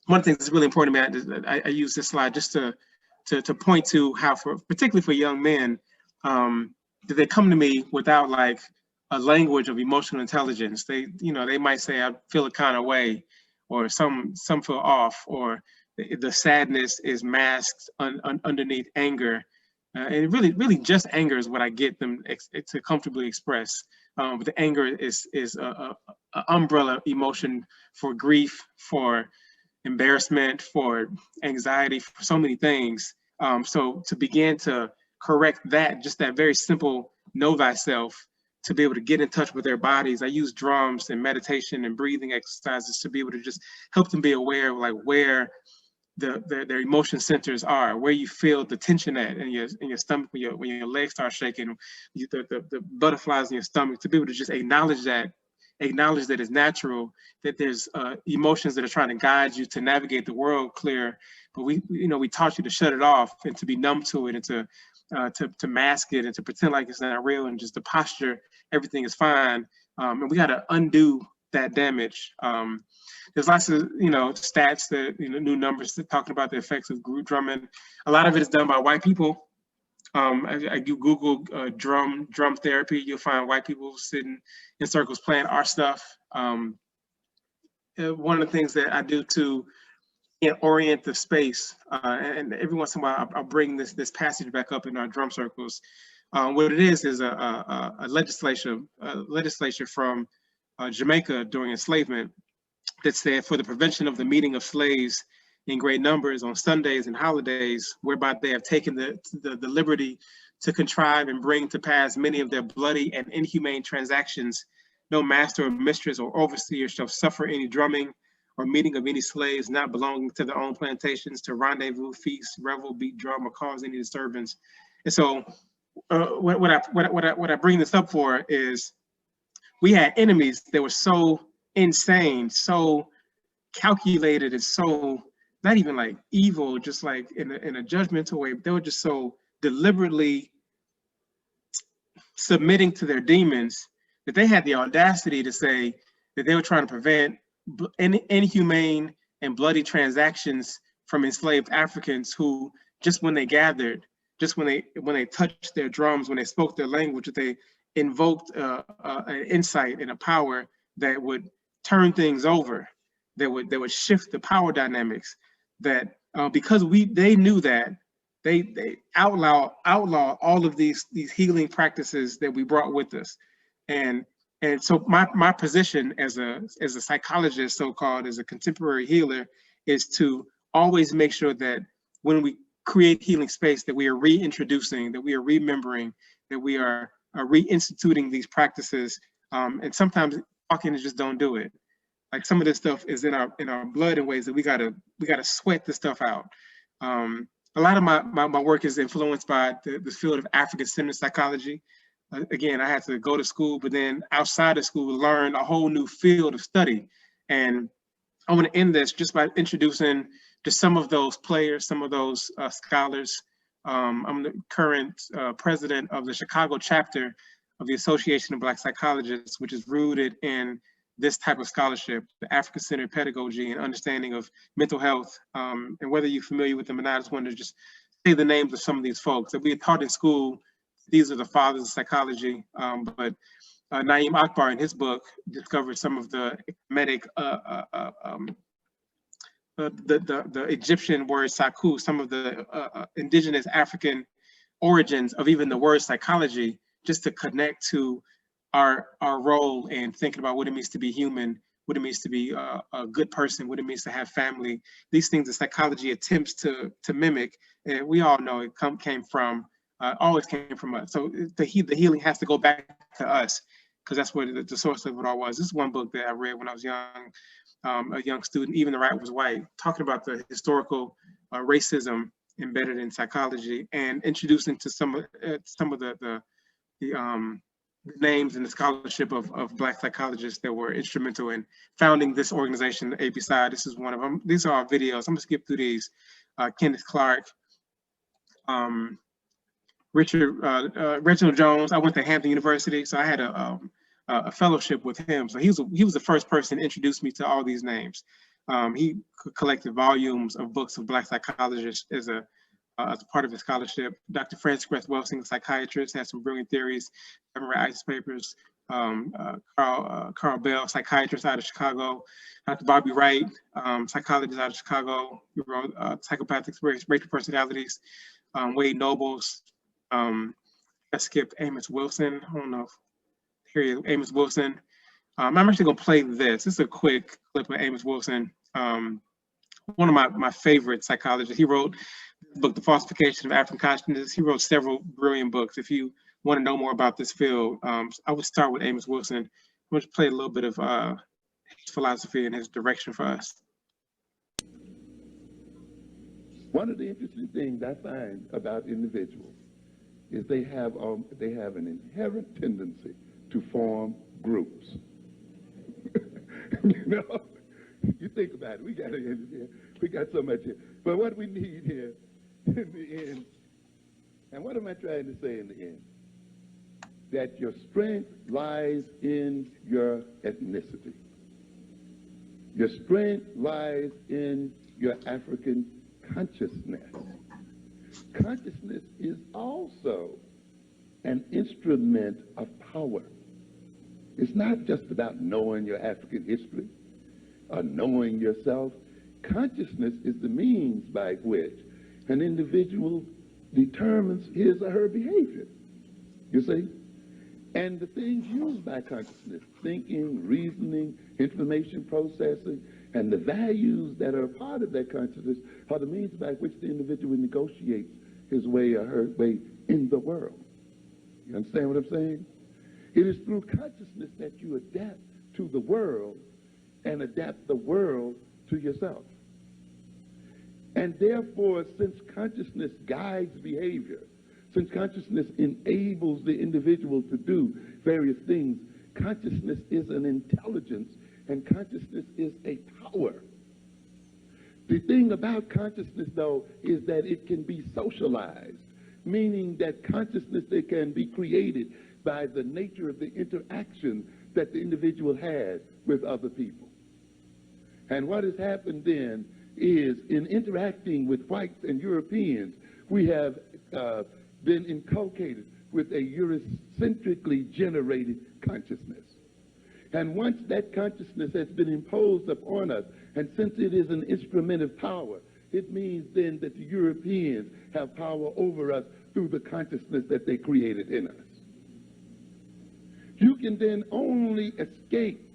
of the things that's really important, man, is I use this slide just to point to how, particularly for young men, that they come to me without like a language of emotional intelligence. They might say, I feel a kind of way, or some feel off, or the sadness is masked underneath anger. And really just anger is what I get them to comfortably express. But the anger is a umbrella emotion for grief, for embarrassment, for anxiety, for so many things. So to begin to correct that, just that very simple know thyself, to be able to get in touch with their bodies. I use drums and meditation and breathing exercises to be able to just help them be aware of like where their emotion centers are, where you feel the tension at in your stomach when your legs start shaking, the butterflies in your stomach, to be able to just acknowledge that it's natural, that there's emotions that are trying to guide you to navigate the world clear, but we taught you to shut it off and to be numb to it and to mask it and to pretend like it's not real and just to posture everything is fine. And we got to undo that damage. There's lots of stats that new numbers that talking about the effects of group drumming. A lot of it is done by white people. I Google drum therapy. You'll find white people sitting in circles playing our stuff. One of the things that I do to orient the space, and every once in a while I'll bring this passage back up in our drum circles. What it is a legislature from Jamaica during enslavement that said, for the prevention of the meeting of slaves in great numbers on Sundays and holidays, whereby they have taken the liberty to contrive and bring to pass many of their bloody and inhumane transactions, no master or mistress or overseer shall suffer any drumming or meeting of any slaves not belonging to their own plantations to rendezvous, feast, revel, beat drum, or cause any disturbance. And so what I bring this up for is we had enemies that were so insane, so calculated, and so not even like evil, just like in a judgmental way. They were just so deliberately submitting to their demons that they had the audacity to say that they were trying to prevent inhumane and bloody transactions from enslaved Africans who, just when they gathered, just when they touched their drums, when they spoke their language, that they invoked an insight and a power that would turn things over, that would shift the power dynamics. That because they knew that they outlaw all of these healing practices that we brought with us, and so my position as a psychologist, so-called, as a contemporary healer, is to always make sure that when we create healing space, that we are reintroducing, that we are remembering, that we are reinstituting these practices. And sometimes talking just don't do it. Like some of this stuff is in our blood in ways that we gotta sweat this stuff out. A lot of my work is influenced by the field of African-centered psychology. Again, I had to go to school, but then outside of school, learn a whole new field of study. And I want to end this just by introducing to some of those players, some of those scholars. I'm the current president of the Chicago chapter of the Association of Black Psychologists, which is rooted in this type of scholarship, the African-centered pedagogy and understanding of mental health. And whether you're familiar with them or not, I just wanted to just say the names of some of these folks that we had taught in school. These are the fathers of psychology, but Naim Akbar in his book discovered some of the Medic, the Egyptian word saku, some of the indigenous African origins of even the word psychology, just to connect to our role in thinking about what it means to be human, what it means to be a good person, what it means to have family. These things that psychology attempts to mimic, and we all know it always came from us. So the healing has to go back to us, because that's what the source of it all was. This is one book that I read when I was young, a young student, Even the Right Was White, talking about the historical racism embedded in psychology, and introducing to some of the names and the scholarship of Black psychologists that were instrumental in founding this organization, APSI. This is one of them. These are our videos. I'm gonna skip through these. Kenneth Clark, Reginald Jones. I went to Hampton University, so I had a fellowship with him. So he was the first person to introduce me to all these names. He collected volumes of books of Black psychologists as a part of his scholarship. Dr. Francis Cress Welsing, psychiatrist, has some brilliant theories. Emery Ice Papers. Carl Bell, psychiatrist out of Chicago. Dr. Bobby Wright, psychologist out of Chicago. He wrote Psychopathic Racial Personalities. Wade Nobles. I skipped Amos Wilson. I don't know if here he is, Amos Wilson. I'm actually gonna play this. This is a quick clip of Amos Wilson. One of my favorite psychologists. He wrote the book, The Falsification of African Consciousness. He wrote several brilliant books. If you want to know more about this field, I would start with Amos Wilson. I'm going to play a little bit of his philosophy and his direction for us. One of the interesting things I find about individuals is they have an inherent tendency to form groups. You know, you think about it. We got so much here. But what we need here in the end, and what am I trying to say in the end? That your strength lies in your ethnicity. Your strength lies in your African consciousness. Consciousness is also an instrument of power. It's not just about knowing your African history or knowing yourself. Consciousness is the means by which an individual determines his or her behavior, you see? And the things used by consciousness, thinking, reasoning, information processing, and the values that are a part of that consciousness are the means by which the individual negotiates his way or her way in the world. You understand what I'm saying? It is through consciousness that you adapt to the world and adapt the world to yourself. And therefore, since consciousness guides behavior, since consciousness enables the individual to do various things, consciousness is an intelligence and consciousness is a power. The thing about consciousness, though, is that it can be socialized, meaning that consciousness that can be created by the nature of the interaction that the individual has with other people. And what has happened then is, in interacting with whites and Europeans, we have been inculcated with a Eurocentrically generated consciousness. And once that consciousness has been imposed upon us, and since it is an instrument of power, it means then that the Europeans have power over us through the consciousness that they created in us. You can then only escape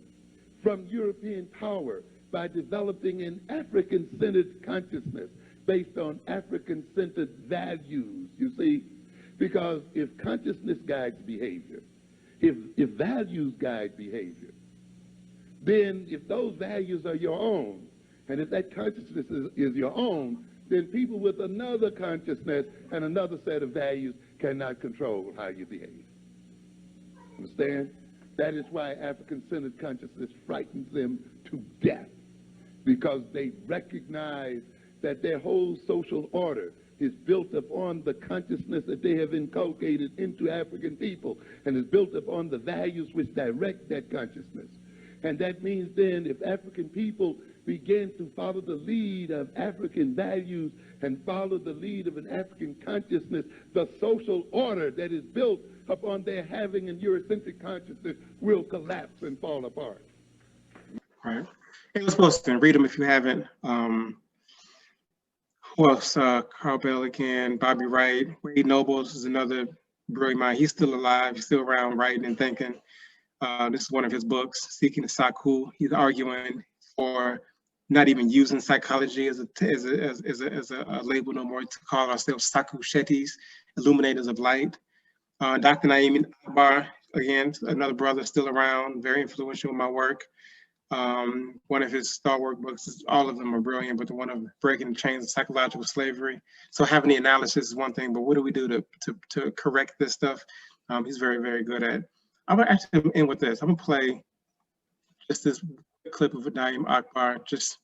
from European power by developing an African-centered consciousness based on African-centered values, you see? Because if consciousness guides behavior, if values guide behavior, then if those values are your own, and if that consciousness is your own, then people with another consciousness and another set of values cannot control how you behave. Understand? That is why African-centered consciousness frightens them to death, because they recognize that their whole social order is built upon the consciousness that they have inculcated into African people, and is built upon the values which direct that consciousness. And that means then if African people begin to follow the lead of African values and follow the lead of an African consciousness, the social order that is built upon their having an Eurocentric consciousness will collapse and fall apart. Right. Hey, let's post them. Read them if you haven't. Who else? Carl Bell again, Bobby Wright, Wade Nobles is another brilliant mind. He's still alive. He's still around writing and thinking. This is one of his books, Seeking the Saku. He's arguing for not even using psychology as a label no more, to call ourselves Saku Shetis, illuminators of light. Dr. Naeem Akbar, again, another brother still around, very influential in my work. One of his stalwart books, all of them are brilliant, but the one of Breaking the Chains of Psychological Slavery. So having the analysis is one thing, but what do we do to correct this stuff? He's very, very good at. I'm gonna actually end with this. I'm gonna play just this clip of Naeem Akbar, just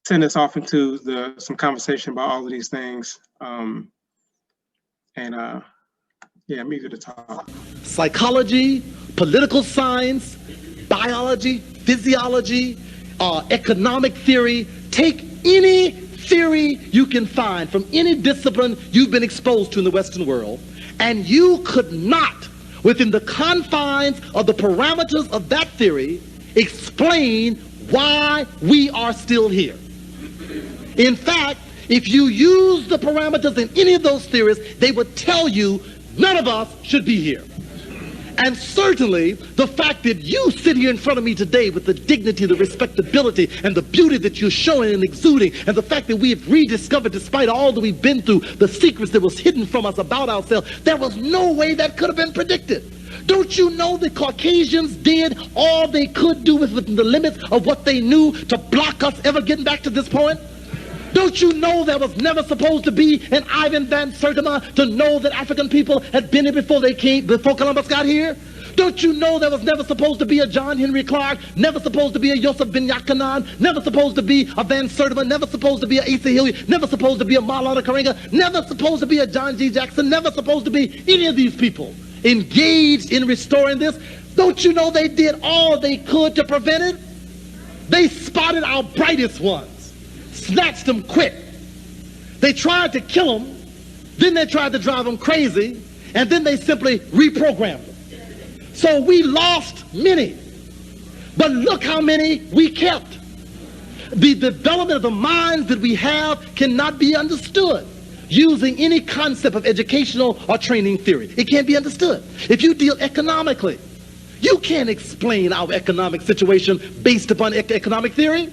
send us off into some conversation about all of these things. Yeah, I'm eager to talk. Psychology, political science, biology, physiology, economic theory. Take any theory you can find from any discipline you've been exposed to in the Western world, and you could not, within the confines of the parameters of that theory, explain why we are still here. In fact, if you use the parameters in any of those theories, they would tell you none of us should be here. And certainly, the fact that you sit here in front of me today with the dignity, the respectability, and the beauty that you're showing and exuding, and the fact that we have rediscovered, despite all that we've been through, the secrets that was hidden from us about ourselves, there was no way that could have been predicted. Don't you know that Caucasians did all they could do within the limits of what they knew to block us ever getting back to this point? Don't you know there was never supposed to be an Ivan van Sertima to know that African people had been here before Columbus got here? Don't you know there was never supposed to be a John Henry Clark, never supposed to be a Yosef Ben Yakanan, never supposed to be a Van Sertima, never supposed to be a Asa Hilliard, never supposed to be a Maulana Karenga, never supposed to be a John G. Jackson, never supposed to be any of these people engaged in restoring this? Don't you know they did all they could to prevent it? They spotted our brightest ones, snatched them quick. They tried to kill them, then they tried to drive them crazy, and then they simply reprogrammed them. So we lost many, but look how many we kept. The development of the minds that we have cannot be understood using any concept of educational or training theory. It can't be understood. If you deal economically, you can't explain our economic situation based upon economic theory.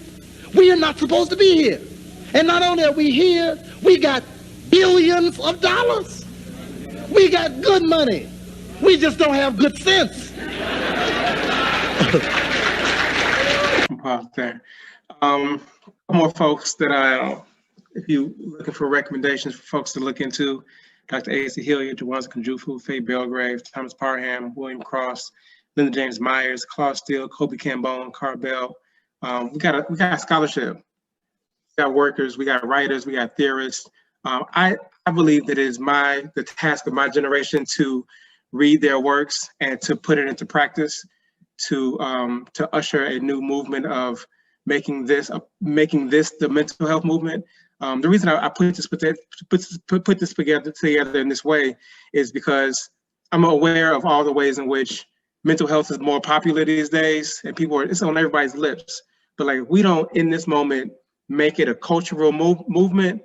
We are not supposed to be here. And not only are we here, we got billions of dollars. We got good money. We just don't have good sense. Pause there. More folks that if you're looking for recommendations for folks to look into, Dr. Asa Hilliard, Jawanza Kunjufu, Faye Belgrave, Thomas Parham, William Cross, Linda James Myers, Claude Steele, Kobe Cambone, Carl Bell. We got a scholarship. We got workers, we got writers, we got theorists. I believe that it is the task of my generation to read their works and to put it into practice, to usher a new movement of making this the mental health movement. The reason I put this together in this way is because I'm aware of all the ways in which mental health is more popular these days, and it's on everybody's lips. But like, if we don't in this moment make it a cultural movement,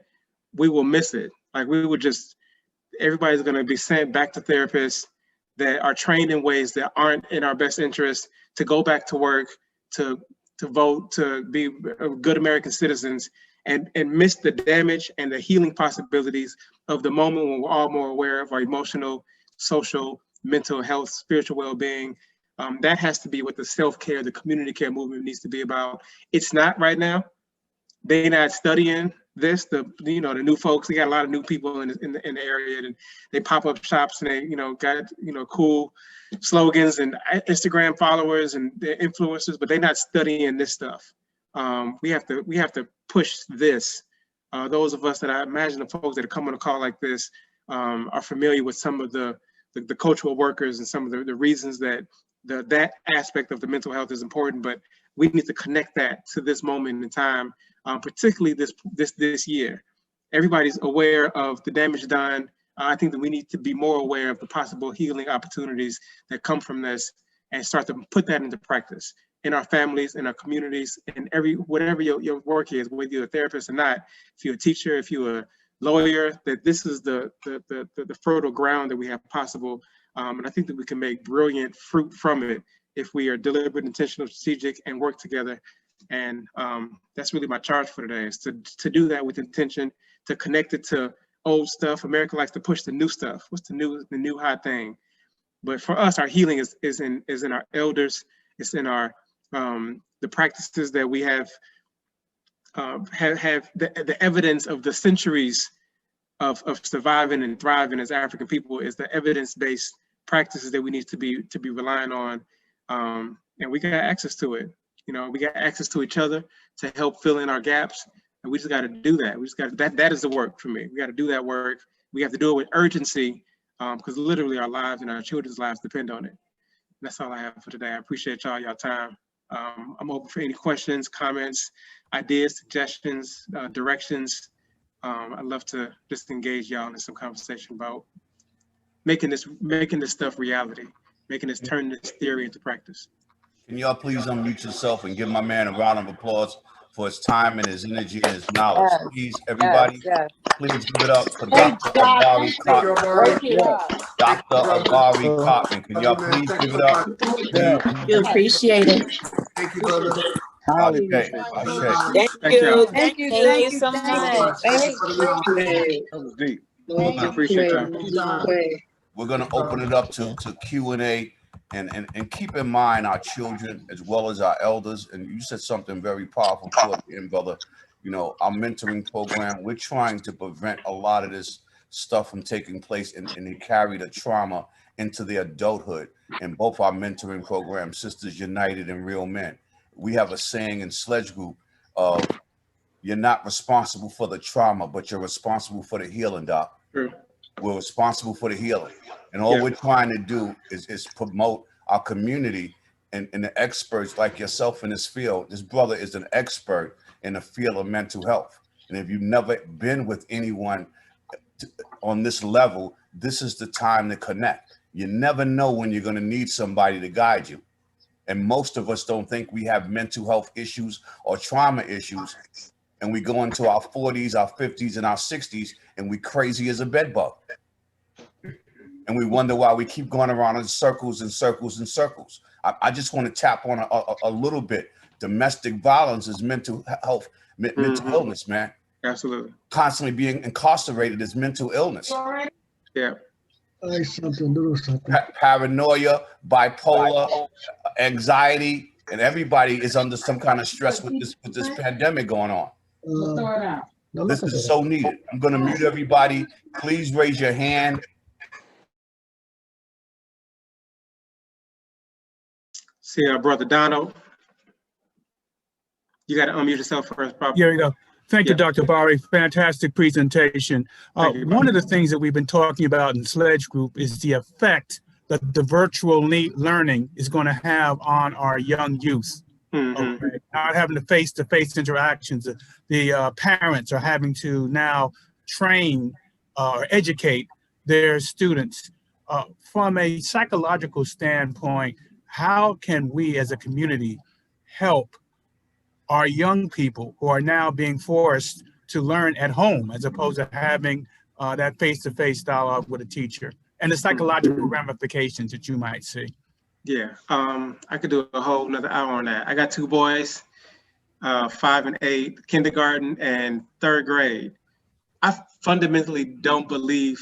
we will miss it. Like, we would just, everybody's going to be sent back to therapists that are trained in ways that aren't in our best interest, to go back to work, to vote, to be good American citizens, and miss the damage and the healing possibilities of the moment when we're all more aware of our emotional, social, mental health, spiritual well-being. That has to be what the self-care, the community care movement needs to be about. It's not right now. They're not studying this. The new folks, they got a lot of new people in the area, and they pop up shops, and they got cool slogans and Instagram followers and they're influencers, but they're not studying this stuff. We have to push this. Those of us that, I imagine the folks that are coming on a call like this are familiar with some of the cultural workers and some of the reasons that that aspect of the mental health is important, but we need to connect that to this moment in time, particularly this year. Everybody's aware of the damage done. I think that we need to be more aware of the possible healing opportunities that come from this, and start to put that into practice in our families, in our communities, and whatever your work is, whether you're a therapist or not. If you're a teacher, if you're a lawyer, that this is the fertile ground that we have possible. And I think that we can make brilliant fruit from it if we are deliberate, intentional, strategic, and work together. And that's really my charge for today, is to do that with intention, to connect it to old stuff. America likes to push the new stuff. What's the new hot thing? But for us, our healing is in our elders. It's in our the practices that we have the evidence of the centuries of surviving and thriving as African people, is the evidence-based practices that we need to be relying on, and we got access to it. We got access to each other to help fill in our gaps, and we just got to do that. We just got that is the work for me. We got to do that work. We have to do it with urgency, because literally our lives and our children's lives depend on it. And that's all I have for today. I appreciate y'all time. I'm open for any questions, comments, ideas, suggestions, directions. I'd love to just engage y'all in some conversation about making this stuff reality, turn this theory into practice. Can y'all please unmute yourself and give my man a round of applause for his time and his energy and his knowledge? Yes. Please, everybody, Yes. please give it up for Hey, Dr. Obari Cartman. Doc. Dr. Obari Cartman. Can y'all please give it up? Please. You appreciate it. Thank you, brother. Okay. Thank you. Thank you. Thank you so much. I appreciate y'all. We're going to open it up to Q&A, and keep in mind our children as well as our elders. And you said something very powerful toward the end, brother. Our mentoring program, we're trying to prevent a lot of this stuff from taking place, and they carry the trauma into their adulthood. And both our mentoring programs, Sisters United and Real Men, we have a saying in Sledge Group of, you're not responsible for the trauma, but you're responsible for the healing, Doc. True. We're responsible for the healing. And all we're trying to do is promote our community and the experts like yourself in this field. This brother is an expert in the field of mental health. And if you've never been with anyone on this level, this is the time to connect. You never know when you're going to need somebody to guide you. And most of us don't think we have mental health issues or trauma issues. And we go into our 40s, our 50s, and our 60s, and we crazy as a bed bug. And we wonder why we keep going around in circles and circles and circles. I just want to tap on a little bit. Domestic violence is mental health, mental illness, man. Absolutely. Constantly being incarcerated is mental illness. Yeah. Paranoia, bipolar, anxiety, and everybody is under some kind of stress with this pandemic going on. This is so needed. I'm going to mute everybody. Please raise your hand. See, brother Donald, you got to unmute yourself first, probably. Here we go. Thank you, Dr. Bari. Fantastic presentation. One of the things that we've been talking about in Sledge Group is the effect that the virtual learning is going to have on our young youth. Okay. Not having the face-to-face interactions. The parents are having to now train or educate their students from a psychological standpoint, how can we as a community help our young people who are now being forced to learn at home as opposed to having that face-to-face dialogue with a teacher, and the psychological ramifications that you might see? Yeah, I could do a whole another hour on that. I got two boys, 5 and 8, kindergarten and 3rd grade. I fundamentally don't believe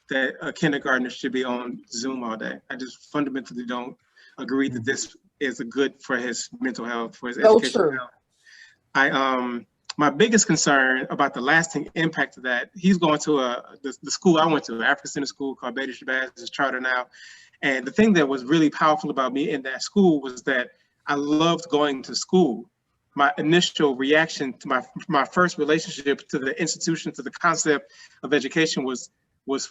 that a kindergartner should be on Zoom all day. I just fundamentally don't agree that this is a good for his mental health, for his educational health. My biggest concern about the lasting impact of that, he's going to the school I went to, African Center School called Beta Shabazz, is charter now. And the thing that was really powerful about me in that school was that I loved going to school. My initial reaction to my first relationship to the institution, to the concept of education was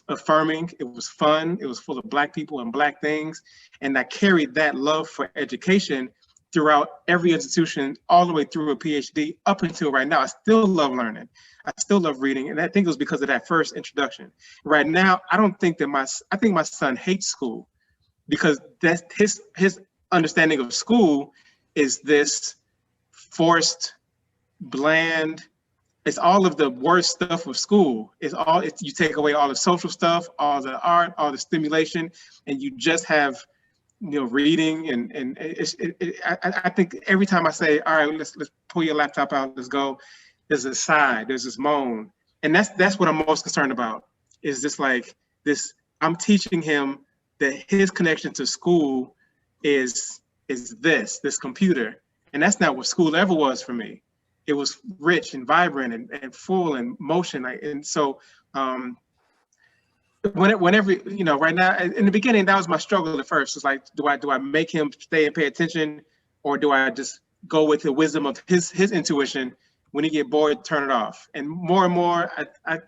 affirming. It was fun. It was full of Black people and Black things. And I carried that love for education throughout every institution, all the way through a PhD up until right now. I still love learning. I still love reading. And I think it was because of that first introduction. Right now, I don't think that I think my son hates school, because that's his understanding of school is this forced, bland. It's all of the worst stuff of school. You take away all the social stuff, all the art, all the stimulation, and you just have, reading. And I think every time I say, all right, let's pull your laptop out, let's go, there's a sigh, there's this moan. And that's what I'm most concerned about, is just like this. I'm teaching him that his connection to school is this computer. And that's not what school ever was for me. It was rich and vibrant and full and motion. And so whenever, right now, in the beginning, that was my struggle at first. It's like, do I make him stay and pay attention, or do I just go with the wisdom of his intuition? When he get bored, turn it off. And more, I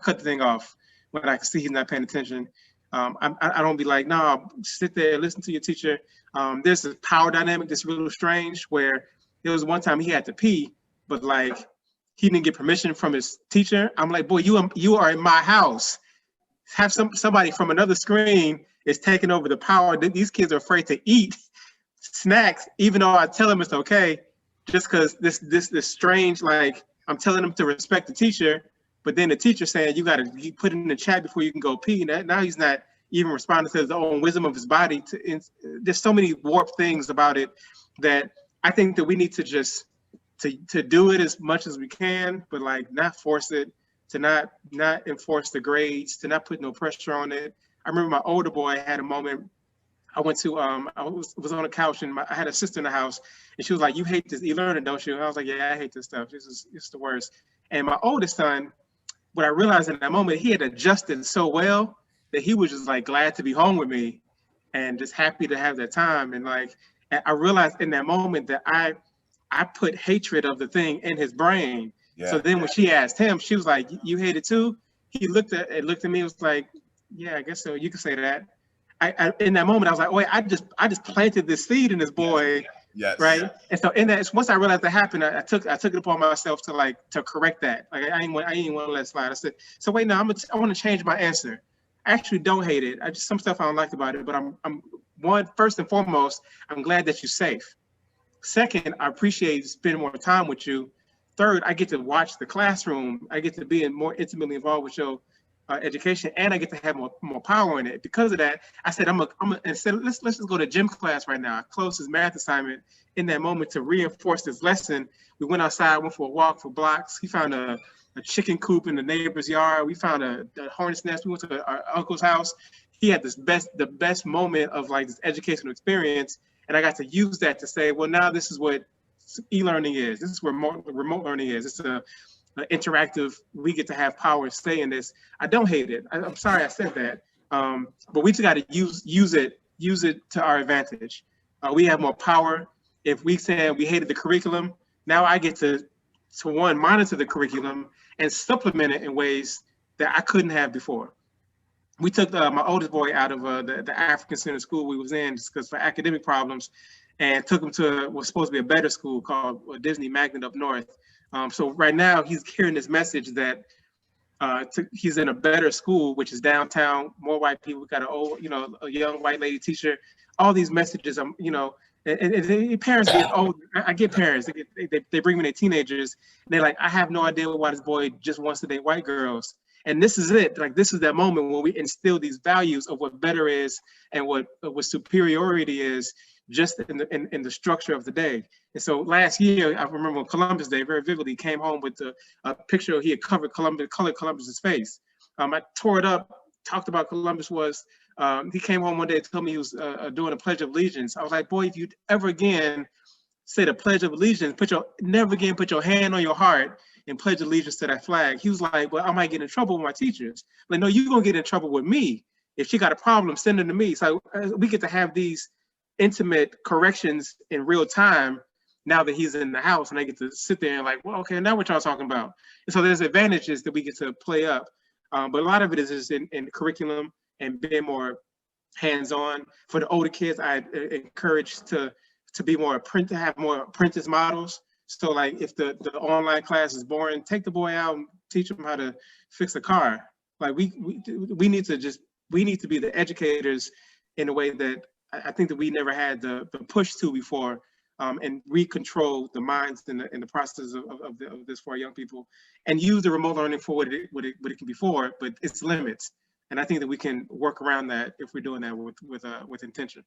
cut the thing off when I see he's not paying attention. I don't be like, no, sit there, listen to your teacher. There's a power dynamic that's really strange, where there was one time he had to pee, but like he didn't get permission from his teacher. I'm like, boy, you are in my house. Have somebody from another screen is taking over the power. These kids are afraid to eat snacks, even though I tell them it's okay, just because this strange, like, I'm telling them to respect the teacher. But then the teacher saying, you got to put it in the chat before you can go pee. Now he's not even responding to his own wisdom of his body. There's so many warped things about it that I think that we need to just to do it as much as we can, but like not force it, to not enforce the grades, to not put no pressure on it. I remember my older boy had a moment. I went to I was on a couch, and I had a sister in the house, and she was like, "You hate this e-learning, don't you?" And I was like, "Yeah, I hate this stuff. It's the worst." And my oldest son, what I realized in that moment, he had adjusted so well that he was just like glad to be home with me and just happy to have that time. And like, I realized in that moment that I put hatred of the thing in his brain. Yeah. So then when she asked him, she was like, "You hate it too?" He looked at me and was like, "Yeah, I guess so. You can say that." I in that moment, I was like, "Oh, I just planted this seed in this boy." Yes. Right. And so in that, once I realized that happened, I took it upon myself to correct that. Like I didn't want to let it slide. I said, "So wait, now I want to change my answer. I actually don't hate it. Some stuff I don't like about it, but I'm first and foremost, I'm glad that you're safe. Second, I appreciate spending more time with you. Third, I get to watch the classroom. I get to be more intimately involved with your education, and I get to have more power in it. Because of that, I said, instead, let's just go to gym class right now. I closed his math assignment in that moment to reinforce this lesson. We went outside, went for a walk for blocks. He found a chicken coop in the neighbor's yard. We found a hornet's nest. We went to our uncle's house. He had the best moment of like this educational experience. And I got to use that to say, well, now this is what e-learning is. This is where remote learning is. It's a interactive, we get to have power and say in this. I don't hate it. I'm sorry I said that. But we just got to use it to our advantage. We have more power. If we said we hated the curriculum, now I get to one, monitor the curriculum and supplement it in ways that I couldn't have before. We took my oldest boy out of the African Center School we was in just because for academic problems, and took him to what's supposed to be a better school called Disney Magnet up north. So right now he's hearing this message that he's in a better school, which is downtown, more white people. We got a young white lady teacher. All these messages, and parents get old. I get parents. They bring me their teenagers. And they're like, I have no idea why this boy just wants to date white girls. And this is it. Like, this is that moment when we instill these values of what better is and what superiority is, just in the structure of the day. And so last year, I remember on Columbus Day very vividly, came home with a picture. He had colored Columbus's face. I tore it up, talked about Columbus he came home one day and told me he was doing a Pledge of Allegiance. I was like, boy, if you ever again say the Pledge of Allegiance, never again put your hand on your heart and pledge allegiance to that flag. He was like, well, I might get in trouble with my teachers. Like, no, you're gonna get in trouble with me. If she got a problem, send it to me. So we get to have these intimate corrections in real time now that he's in the house, and I get to sit there and like, well, okay, now what y'all talking about? And so there's advantages that we get to play up, but a lot of it is just in curriculum and being more hands-on. For the older kids, I encourage to be more to have more apprentice models. So like, if the online class is boring, take the boy out and teach him how to fix a car. Like we need to be the educators in a way that I think that we never had the push to before, and recontrol the minds and the process of this for our young people, and use the remote learning for what it can be for, but its limits. And I think that we can work around that if we're doing that with intention.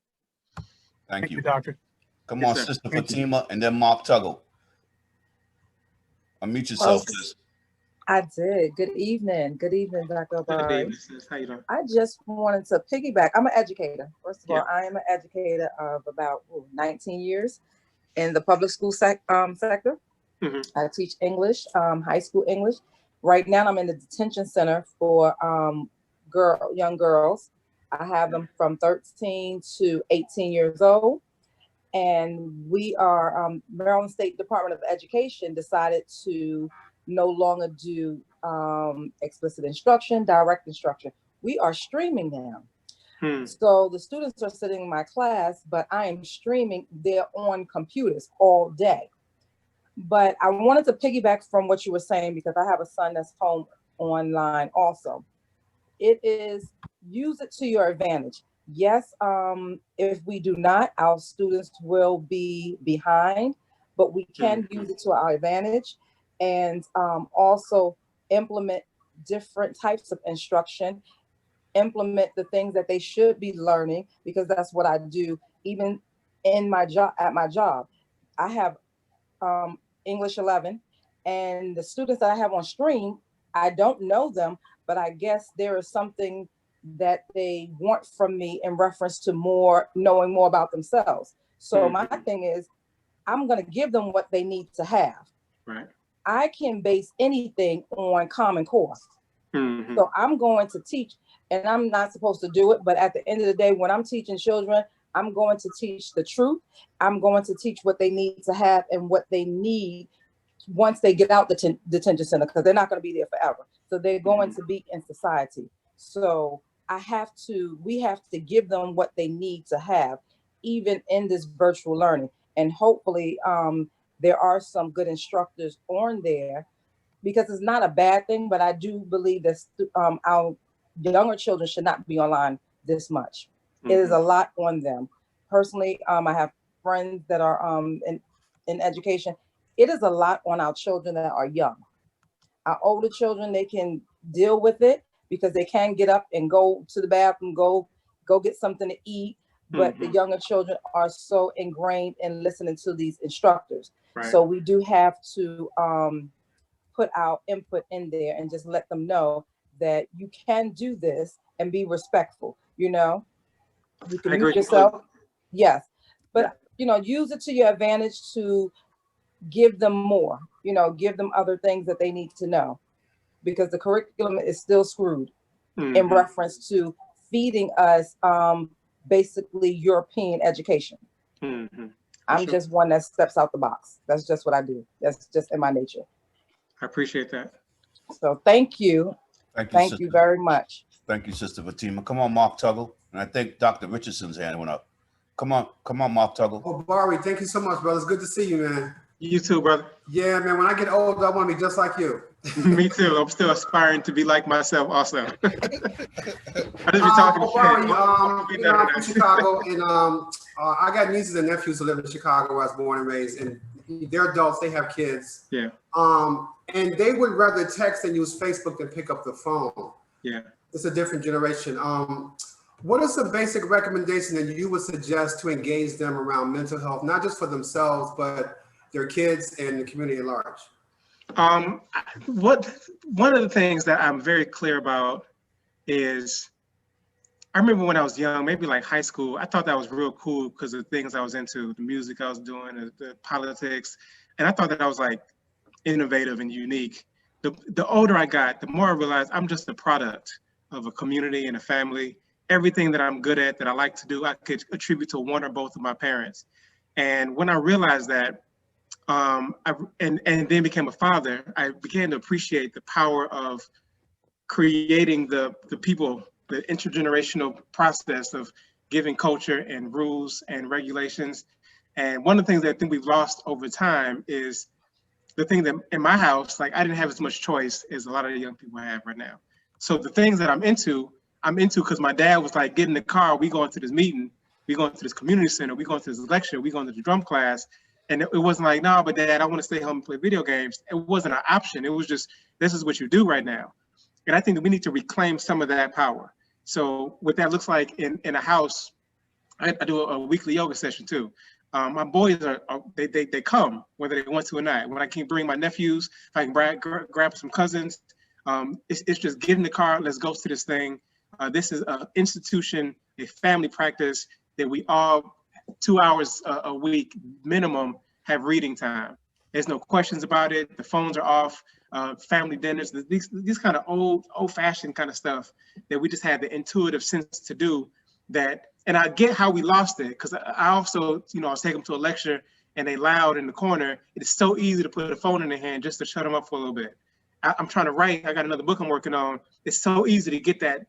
Thank you, Doctor. Come Yes, on, sir. Sister Fatima, and then Mark Tuggle. Unmute yourself, sis. I did. Good evening. Good evening, Dr. Obari. How you doing? I just wanted to piggyback. I'm an educator. First of all, Yeah. I am an educator of about 19 years in the public school sector. Mhm. I teach English, high school English. Right now, I'm in the detention center for young girls. I have them from 13 to 18 years old. And we are, Maryland State Department of Education decided to no longer do explicit instruction, direct instruction. We are streaming now. So the students are sitting in my class, but I am streaming. They're on computers all day. But I wanted to piggyback from what you were saying, because I have a son that's home online also. It is, use it to your advantage. Yes, if we do not, our students will be behind, but we can use it to our advantage, and also implement different types of instruction, implement the things that they should be learning, because that's what I do. Even in my job, I have English 11, and the students that I have on stream, I don't know them, but I guess there is something that they want from me in reference to knowing more about themselves. So my thing is, I'm going to give them what they need to have. Right. I can base anything on Common Core. So I'm going to teach, and I'm not supposed to do it, but at the end of the day, when I'm teaching children, I'm going to teach the truth. I'm going to teach what they need to have and what they need once they get out the detention center, because they're not going to be there forever. So they're going to be in society. So we have to give them what they need to have, even in this virtual learning. And hopefully there are some good instructors on there, because it's not a bad thing, but I do believe that our younger children should not be online this much. It is a lot on them. Personally, I have friends that are in education. It is a lot on our children that are young. Our older children, they can deal with it because they can get up and go to the bathroom, go get something to eat. But the younger children are so ingrained in listening to these instructors. Right. So we do have to put our input in there and just let them know that you can do this and be respectful. You know, you can mute yourself. Yes, but use it to your advantage to give them more. Give them other things that they need to know, because the curriculum is still screwed in reference to feeding us basically European education. I'm just one that steps out the box. That's just what I do. That's just in my nature. I appreciate that. So thank you. Thank you very much. Thank you, Sister Fatima. Come on, Mark Tuggle. And I think Dr. Richardson's hand went up. Come on, Mark Tuggle. Obari, thank you so much, brother. It's good to see you, man. You too, brother. Yeah, man. When I get older, I want to be just like you. Me too. I'm still aspiring to be like myself also. I just be talking OBARI, shit. you know, I'm from Chicago, and I got nieces and nephews who live in Chicago where I was born and raised, and they're adults, they have kids. Yeah. And they would rather text and use Facebook than pick up the phone. Yeah. It's a different generation. What is the basic recommendation that you would suggest to engage them around mental health, not just for themselves, but their kids and the community at large? One of the things that I'm very clear about is, I remember when I was young, maybe like high school, I thought that was real cool because of the things I was into, the music I was doing, the politics, and I thought that I was like innovative and unique. The older I got, the more I realized I'm just a product of a community and a family. Everything that I'm good at, that I like to do, I could attribute to one or both of my parents. And when I realized that, and then became a father, I began to appreciate the power of creating the people, the intergenerational process of giving culture and rules and regulations. And one of the things that I think we've lost over time is the thing that in my house, like I didn't have as much choice as a lot of the young people have right now. So the things that I'm into because my dad was like, get in the car, we going to this meeting, we going to this community center, we going to this lecture, we going to the drum class. And it wasn't like, no, but Dad, I want to stay home and play video games. It wasn't an option. It was just, this is what you do right now. And I think that we need to reclaim some of that power. So what that looks like in a house, I do a weekly yoga session too. My boys they come whether they want to or not. When I can bring my nephews, if I can grab some cousins, it's just get in the car, let's go to this thing. This is an institution, a family practice that we all 2 hours a week minimum have reading time. There's no questions about it. The phones are off. Family dinners, these kind of old-fashioned kind of stuff that we just had the intuitive sense to do that. And I get how we lost it, because I also, I was taking them to a lecture and they loud in the corner. It is so easy to put a phone in their hand just to shut them up for a little bit. I'm trying to write. I got another book I'm working on. It's so easy to get that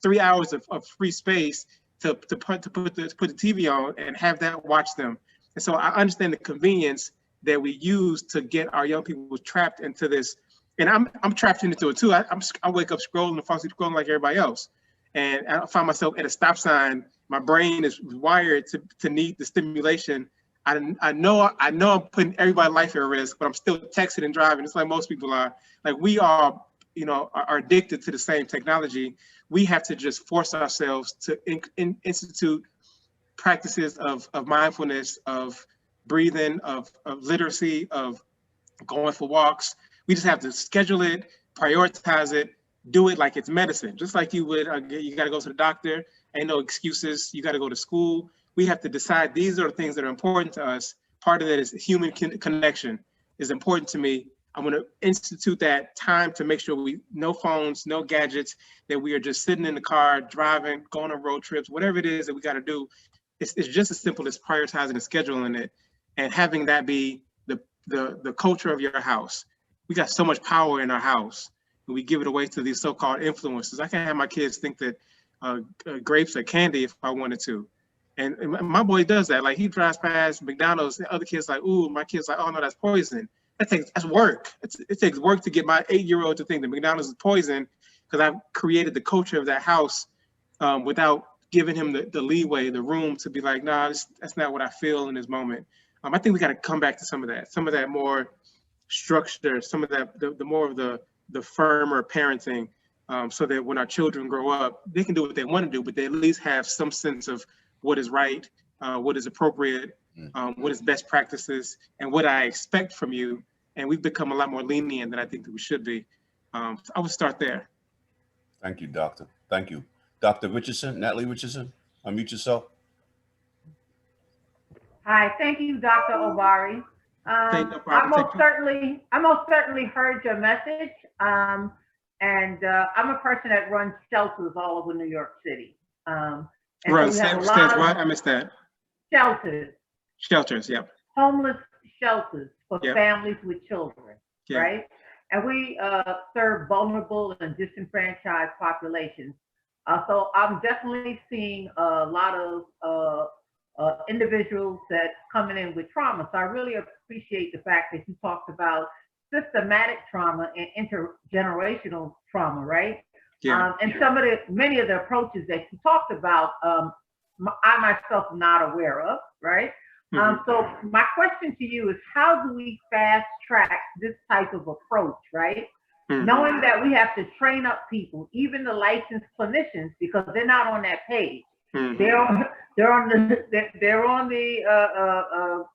3 hours of free space to put the TV on and have that watch them. And so I understand the convenience that we use to get our young people trapped into this. And I'm trapped into it too. I wake up scrolling and fall asleep scrolling like everybody else. And I find myself at a stop sign. My brain is wired to need the stimulation. I know I'm putting everybody's life at risk, but I'm still texting and driving. It's like most people are. Like we are addicted to the same technology. We have to just force ourselves to institute practices of mindfulness, of breathing, of literacy, of going for walks. We just have to schedule it, prioritize it, do it like it's medicine. Just like you would, you got to go to the doctor, ain't no excuses. You got to go to school. We have to decide these are the things that are important to us. Part of that is human connection is important to me. I'm going to institute that time to make sure no phones, no gadgets, that we are just sitting in the car, driving, going on road trips, whatever it is that we got to do. It's just as simple as prioritizing and scheduling it and having that be the culture of your house. We got so much power in our house and we give it away to these so-called influencers. I can't have my kids think that grapes are candy if I wanted to. And my boy does that. Like he drives past McDonald's and other kids like, ooh, my kid's like, oh no, that's poison. That's work. It takes work to get my 8-year-old to think that McDonald's is poison because I've created the culture of that house without giving him the leeway, the room to be like, nah, that's not what I feel in this moment. I think we got to come back to some of that more structure, some of that, the more of the firmer parenting, so that when our children grow up, they can do what they want to do, but they at least have some sense of what is right, what is appropriate, what is best practices, and what I expect from you. And we've become a lot more lenient than I think that we should be. So I would start there. Thank you, Doctor. Thank you. Dr. Richardson, Natalie Richardson, unmute yourself. Hi, thank you, Dr. OBARI. I most certainly heard your message. And I'm a person that runs shelters all over New York City. Right, what? I missed that. Shelters. Shelters, yeah. Homeless shelters for families with children, right? And we serve vulnerable and disenfranchised populations. So I'm definitely seeing a lot of individuals that coming in with trauma. So I really appreciate the fact that you talked about systematic trauma and intergenerational trauma, right? Yeah. And many of the approaches that you talked about, I myself am not aware of, right? So my question to you is, how do we fast track this type of approach, right? Knowing that we have to train up people, even the licensed clinicians, because they're not on that page. They're on the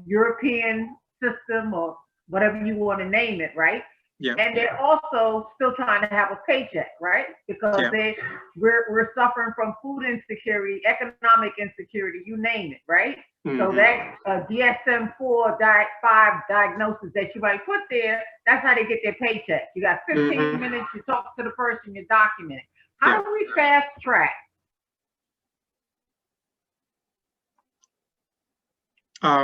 European system, or whatever you want to name it, right? Yeah. And they're also still trying to have a paycheck, right? Because we're suffering from food insecurity, economic insecurity, you name it, right? So that DSM-4, 5 diagnosis that you might put there, that's how they get their paycheck. You got 15 minutes, you talk to the person, you document it. How do we fast track?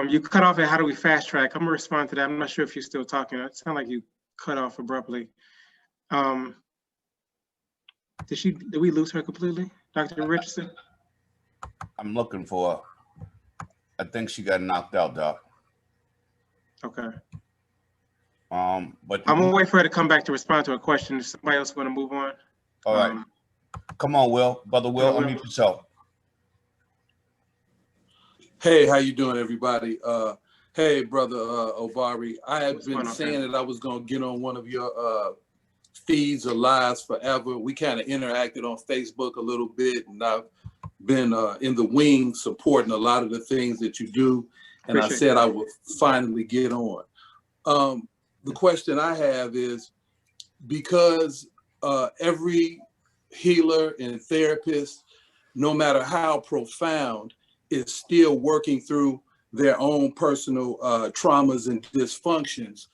You cut off at how do we fast track? I'm gonna respond to that. I'm not sure if you're still talking. It sounded like you cut off abruptly. Did we lose her completely, Dr. Richardson? I'm looking for her. I think she got knocked out, Doc. Okay. But I'm gonna wait for her to come back to respond to a question. Is somebody else want to move on? All right. Come on, Will. Brother Will, unmute yourself. Hey, how you doing, everybody? Hey, Brother Obari. I have been saying that I was going to get on one of your feeds or lives forever. We kind of interacted on Facebook a little bit, and I've been in the wing supporting a lot of the things that you do. And I said I would finally get on. The question I have is, because every healer and therapist, no matter how profound, is still working through their own personal traumas and dysfunctions,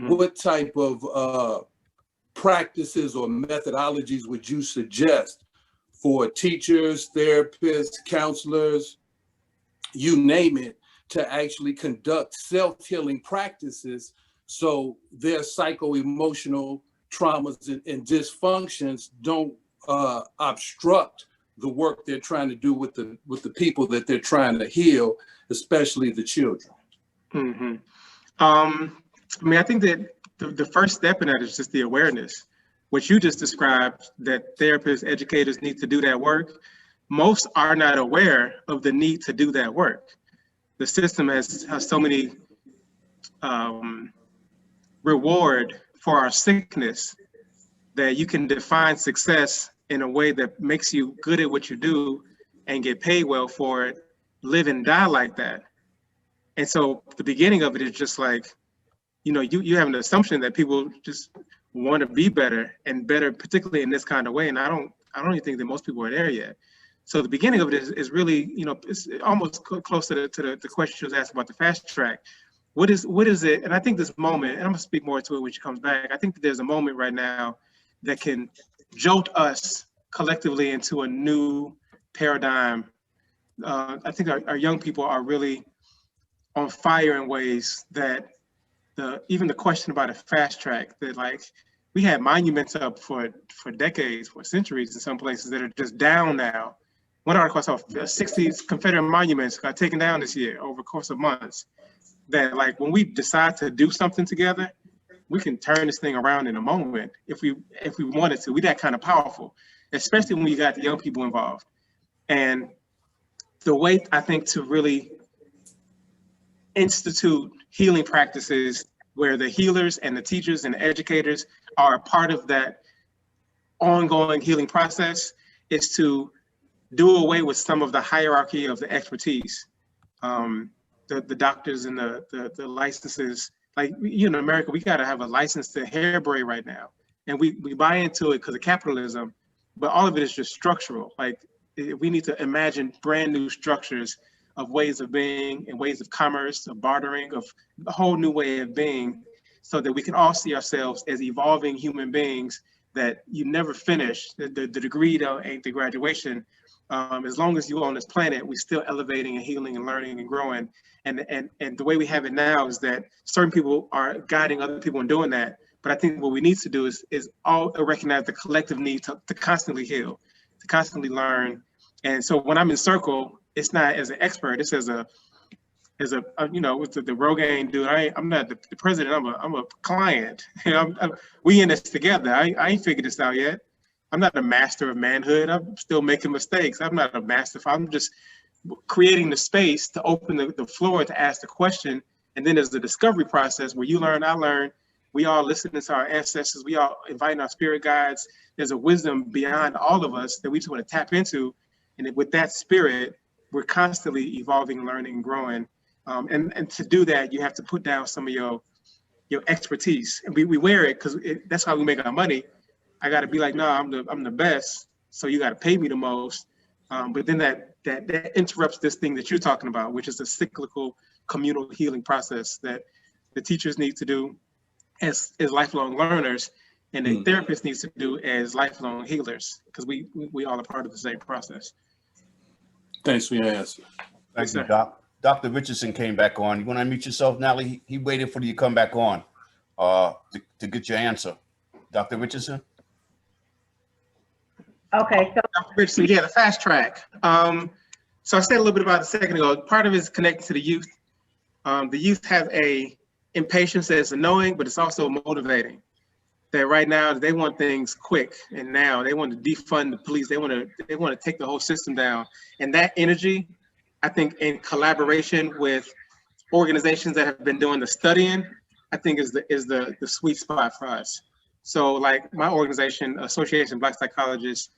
what type of practices or methodologies would you suggest for teachers, therapists, counselors, you name it, to actually conduct self-healing practices so their psycho-emotional traumas and dysfunctions don't obstruct the work they're trying to do with the people that they're trying to heal, especially the children? I mean, I think that the first step in that is just the awareness. What you just described, that therapists, educators need to do that work. Most are not aware of the need to do that work. The system has so many reward for our sickness that you can define success in a way that makes you good at what you do and get paid well for it, live and die like that. And so the beginning of it is just like, you know, you have an assumption that people just want to be better and better, particularly in this kind of way. And I don't even think that most people are there yet. So the beginning of it is really, you know, it's almost close to the question she was asked about the fast track. What is it? And I think this moment, and I'm gonna speak more to it when she comes back, I think that there's a moment right now that can jolt us collectively into a new paradigm. I think our young people are really on fire in ways that even the question about a fast track, that like we had monuments up for decades, for centuries in some places that are just down now. One article I saw, 60 Confederate monuments got taken down this year over the course of months. That like when we decide to do something together, we can turn this thing around in a moment if we wanted to. We're that kind of powerful, especially when you got the young people involved. And the way I think to really institute healing practices where the healers and the teachers and the educators are a part of that ongoing healing process is to do away with some of the hierarchy of the expertise. The doctors and the licenses, like, you know, in America, we gotta have a license to hair braid right now. And we buy into it because of capitalism, but all of it is just structural. Like, we need to imagine brand new structures of ways of being and ways of commerce, of bartering, of a whole new way of being, so that we can all see ourselves as evolving human beings, that you never finish. The degree though ain't the graduation. As long as you're on this planet, we're still elevating and healing and learning and growing. And the way we have it now is that certain people are guiding other people in doing that. But I think what we need to do is all recognize the collective need to constantly heal, to constantly learn. And so when I'm in circle, it's not as an expert, it's as a as a you know, with the Rogaine dude, I'm not the president. I'm a client. You know, we in this together. I ain't figured this out yet. I'm not a master of manhood. I'm still making mistakes. I'm not a master. I'm just creating the space to open the floor to ask the question. And then there's the discovery process where you learn, I learn. We all listening to our ancestors. We all inviting our spirit guides. There's a wisdom beyond all of us that we just want to tap into. And with that spirit, we're constantly evolving, learning, and growing. And to do that, you have to put down some of your expertise. And we wear it because that's how we make our money. I got to be like, no, I'm the best. So you got to pay me the most. But then that interrupts this thing that you're talking about, which is a cyclical communal healing process that the teachers need to do as lifelong learners, and the therapist needs to do as lifelong healers, because we all are part of the same process. Thanks for your answer. Thank you, Doc. Dr. Richardson came back on. You want to unmute yourself, Natalie? He waited for you to come back on to get your answer. Dr. Richardson? Okay, so Dr. Richardson, yeah, the fast track. So I said a little bit about it a second ago. Part of it is connected to the youth. The youth have a impatience that's annoying, but it's also motivating. That right now they want things quick, and now they want to defund the police. They want to take the whole system down. And that energy, I think, in collaboration with organizations that have been doing the studying, I think is the sweet spot for us. So like my organization, Association of Black Psychologists,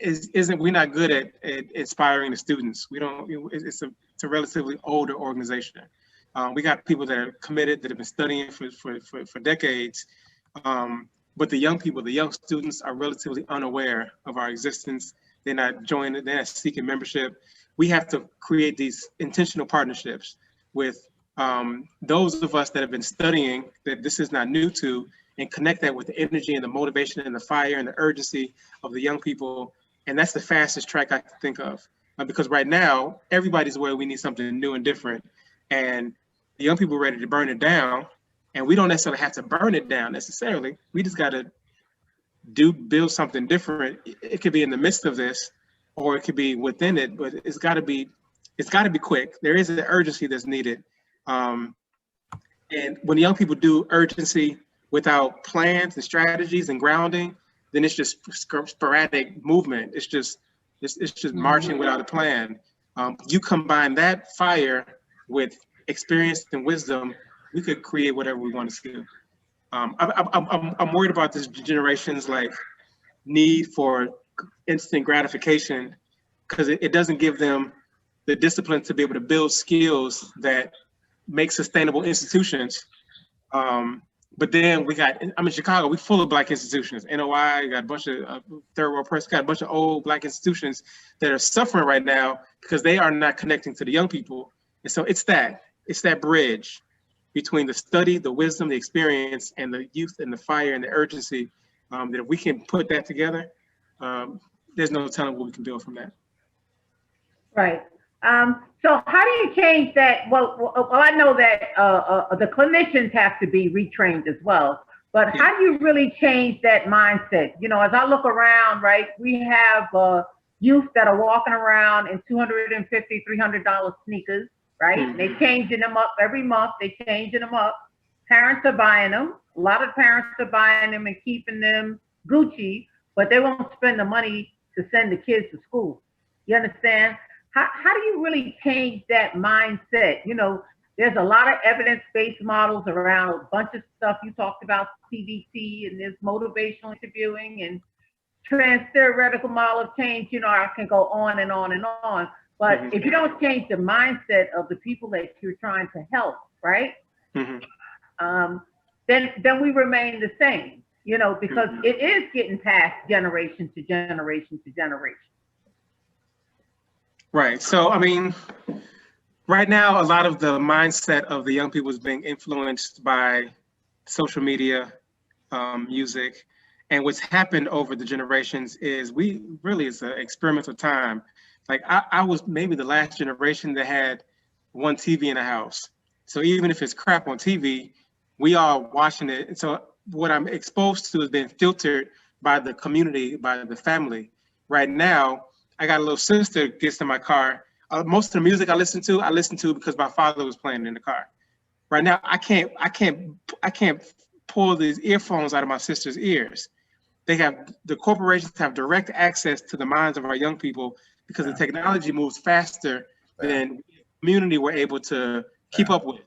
we're not good at inspiring the students. We don't. It's a relatively older organization. We got people that are committed, that have been studying for decades. But the young people, the young students, are relatively unaware of our existence. They're not joining, they're not seeking membership. We have to create these intentional partnerships with those of us that have been studying, that this is not new to, and connect that with the energy and the motivation and the fire and the urgency of the young people. And that's the fastest track I can think of. Because right now, everybody's aware we need something new and different. And the young people are ready to burn it down. And we don't necessarily have to burn it down necessarily. We just got to build something different. It could be in the midst of this, or it could be within it, but it's got to be quick. There is an urgency that's needed. And when young people do urgency without plans and strategies and grounding, then it's just sporadic movement. It's just marching without a plan. You combine that fire with experience and wisdom, we could create whatever we want to do. I'm worried about this generation's like need for instant gratification, because it doesn't give them the discipline to be able to build skills that make sustainable institutions. But then I'm in Chicago, we're full of Black institutions. NOI, got a bunch of third world press, got a bunch of old Black institutions that are suffering right now because they are not connecting to the young people. And so it's that bridge between the study, the wisdom, the experience, and the youth and the fire and the urgency, that if we can put that together, there's no telling what we can build from that. Right. So how do you change that? Well, I know that the clinicians have to be retrained as well, but how do you really change that mindset? You know, as I look around, right, we have youth that are walking around in $250, $300 sneakers, right? Mm-hmm. They're changing them up every month. They're changing them up. Parents are buying them. A lot of parents are buying them and keeping them Gucci, but they won't spend the money to send the kids to school. You understand? How do you really change that mindset? You know, there's a lot of evidence-based models around a bunch of stuff. You talked about CBT, and there's motivational interviewing and trans-theoretical model of change. You know, I can go on and on and on. But if you don't change the mindset of the people that you're trying to help, right? Mm-hmm. Then we remain the same, you know, because it is getting passed generation to generation to generation. Right. So, I mean, right now, a lot of the mindset of the young people is being influenced by social media, music. And what's happened over the generations is it's an experimental time. Like I was maybe the last generation that had one TV in the house. So even if it's crap on TV, we are watching it. And so what I'm exposed to has been filtered by the community, by the family. Right now, I got a little sister gets in my car Most of the music I listen to because my father was playing in the car. Right now, I can't pull these earphones out of my sister's ears. The corporations have direct access to the minds of our young people because the technology moves faster than the community were able to keep up with.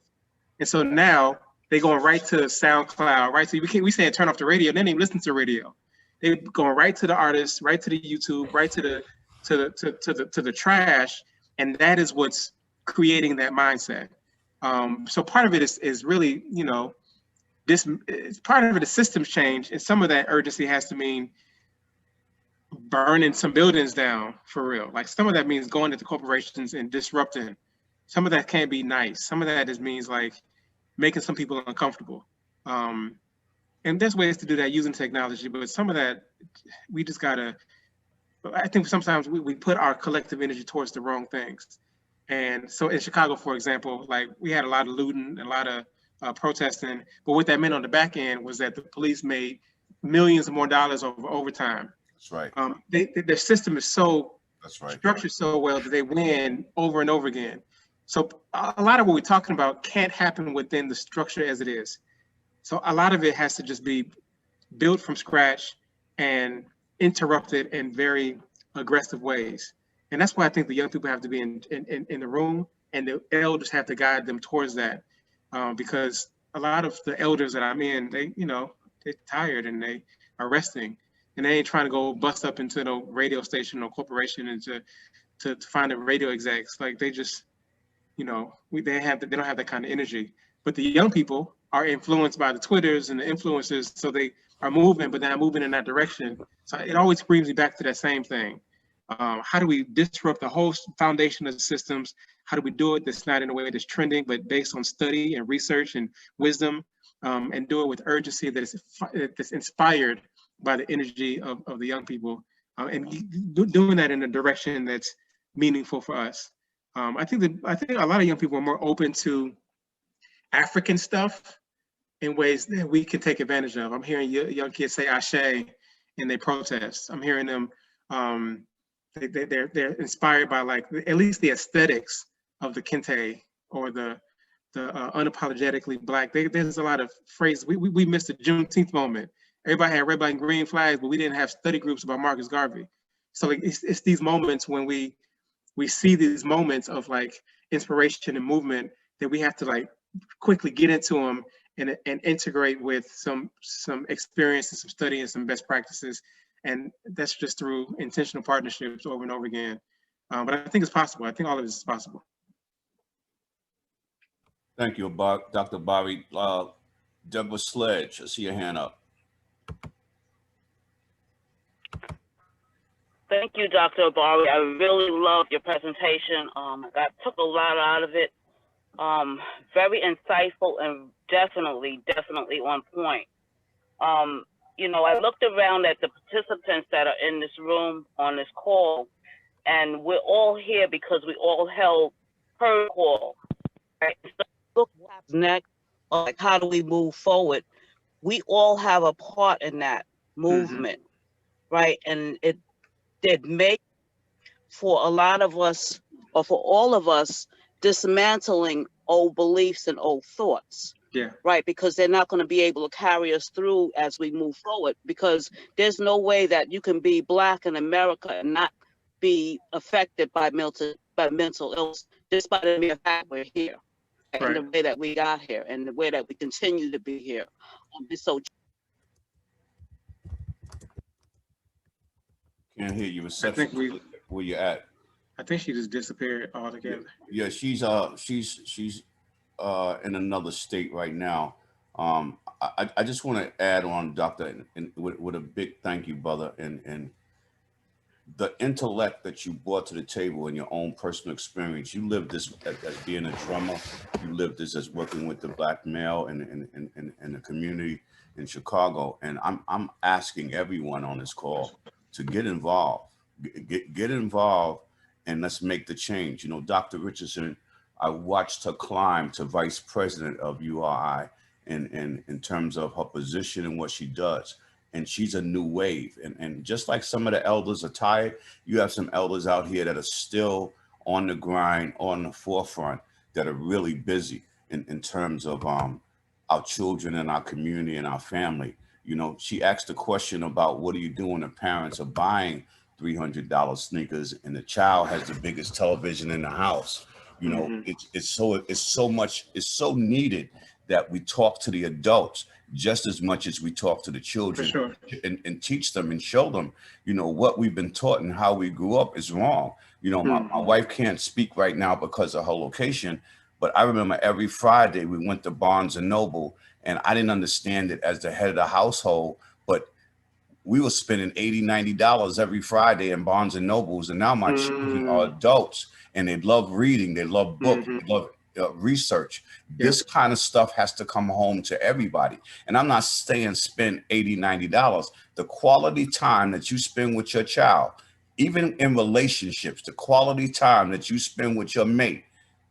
And so now they're going right to SoundCloud, right? So we saying turn off the radio, they didn't even listen to radio. They're going right to the artists, right to the YouTube, right to the trash, and that is what's creating that mindset. So part of it is really, you know, part of it is systems change, and some of that urgency has to mean burning some buildings down for real. Like some of that means going into corporations and disrupting. Some of that can't be nice. Some of that just means like making some people uncomfortable. And there's ways to do that using technology, but some of that we just gotta, I think sometimes we put our collective energy towards the wrong things. And so in Chicago, for example, like we had a lot of looting and a lot of protesting, but what that meant on the back end was that the police made millions more dollars over overtime. That's right. Their system is so structured so well that they win over and over again. So a lot of what we're talking about can't happen within the structure as it is. So a lot of it has to just be built from scratch and interrupted in very aggressive ways. And that's why I think the young people have to be in the room, and the elders have to guide them towards that. Because a lot of the elders that I'm in, they're tired and they are resting, and they ain't trying to go bust up into no radio station or corporation and to find a radio execs. Like they just, they don't have that kind of energy. But the young people are influenced by the Twitters and the influencers, so they are moving, but they're not moving in that direction. So it always brings me back to that same thing. How do we disrupt the whole foundation of the systems? How do we do it that's not in a way that's trending, but based on study and research and wisdom, and do it with urgency that's inspired by the energy of the young people, and doing that in a direction that's meaningful for us. I think a lot of young people are more open to African stuff in ways that we can take advantage of. I'm hearing young kids say "Ashe" in their protests. I'm hearing them. They're inspired by like at least the aesthetics of the kente or the unapologetically Black. There's a lot of phrases. We missed the Juneteenth moment. Everybody had red, black, and green flags, but we didn't have study groups about Marcus Garvey. So like it's these moments when we see these moments of like inspiration and movement that we have to like quickly get into them and integrate with some experience and some study and some best practices. And that's just through intentional partnerships over and over again. But I think it's possible. I think all of this is possible. Thank you, Dr. Bari. Douglas Sledge, I see your hand up. Thank you, Dr. Obari. I really loved your presentation. I took a lot out of it. Very insightful and definitely on point. I looked around at the participants that are in this room on this call, and we're all here because we all heard call. Right? So look what's next, like how do we move forward? We all have a part in that movement, right? And it did make for a lot of us, or for all of us, dismantling old beliefs and old thoughts. Yeah. Right, because they're not going to be able to carry us through as we move forward, because there's no way that you can be Black in America and not be affected by mental illness just by the mere fact we're here, right? And the way that we got here and the way that we continue to be here. So can't hear you. Reception. Where you at? I think she just disappeared altogether. Yeah, she's in another state right now. I just want to add on, Doctor, and with a big thank you, brother, and the intellect that you brought to the table in your own personal experience. You lived this as being a drummer. You lived this as working with the Black male and the community in Chicago. And I'm asking everyone on this call to get involved. Get involved, and let's make the change. Dr. Richardson, I watched her climb to vice president of URI in terms of her position and what she does. And she's a new wave. And just like some of the elders are tired, you have some elders out here that are still on the grind, on the forefront, that are really busy in terms of our children and our community and our family. You know, she asked a question about what do you do when the parents are buying $300 sneakers and the child has the biggest television in the house. You know, it's so needed that we talk to the adults just as much as we talk to the children. For sure. and teach them and show them, you know, what we've been taught and how we grew up is wrong. You know, my wife can't speak right now because of her location, but I remember every Friday we went to Barnes and Noble, and I didn't understand it as the head of the household, but we were spending $80, $90 every Friday in Barnes and Nobles. And now my children are adults and they love reading. They love books. They love research. This kind of stuff has to come home to everybody. And I'm not saying spend $80, $90. The quality time that you spend with your child, even in relationships, the quality time that you spend with your mate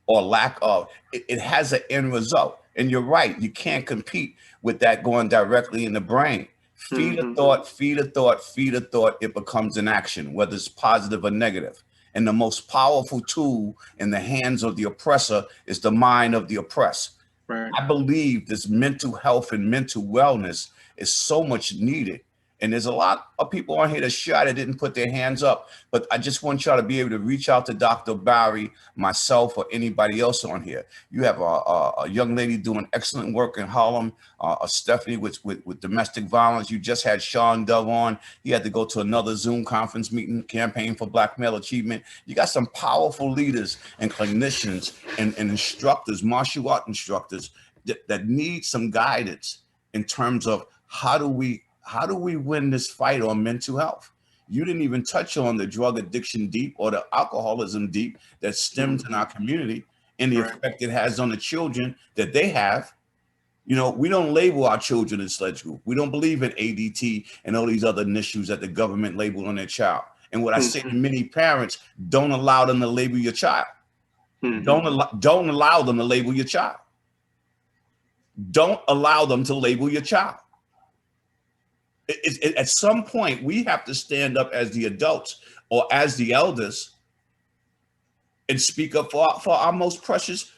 or lack of, it has an end result. And you're right. You can't compete with that going directly in the brain. Feed a thought, feed a thought, feed a thought. It becomes an action, whether it's positive or negative. And the most powerful tool in the hands of the oppressor is the mind of the oppressed. Right. I believe this mental health and mental wellness is so much needed. And there's a lot of people on here that shy that didn't put their hands up. But I just want y'all to be able to reach out to Dr. Barry, myself, or anybody else on here. You have a young lady doing excellent work in Harlem, Stephanie with domestic violence. You just had Sean Dove on. He had to go to another Zoom conference meeting, campaign for Black male achievement. You got some powerful leaders and clinicians and instructors, martial art instructors that need some guidance in terms of how do we win this fight on mental health? You didn't even touch on the drug addiction deep or the alcoholism deep that stems in our community and the effect it has on the children that they have. You know, we don't label our children in Sledge Group. We don't believe in ADT and all these other issues that the government labeled on their child. And what I say to many parents, don't allow them to label your child. Don't allow them to label your child. Don't allow them to label your child. At some point, we have to stand up as the adults or as the elders and speak up for our most precious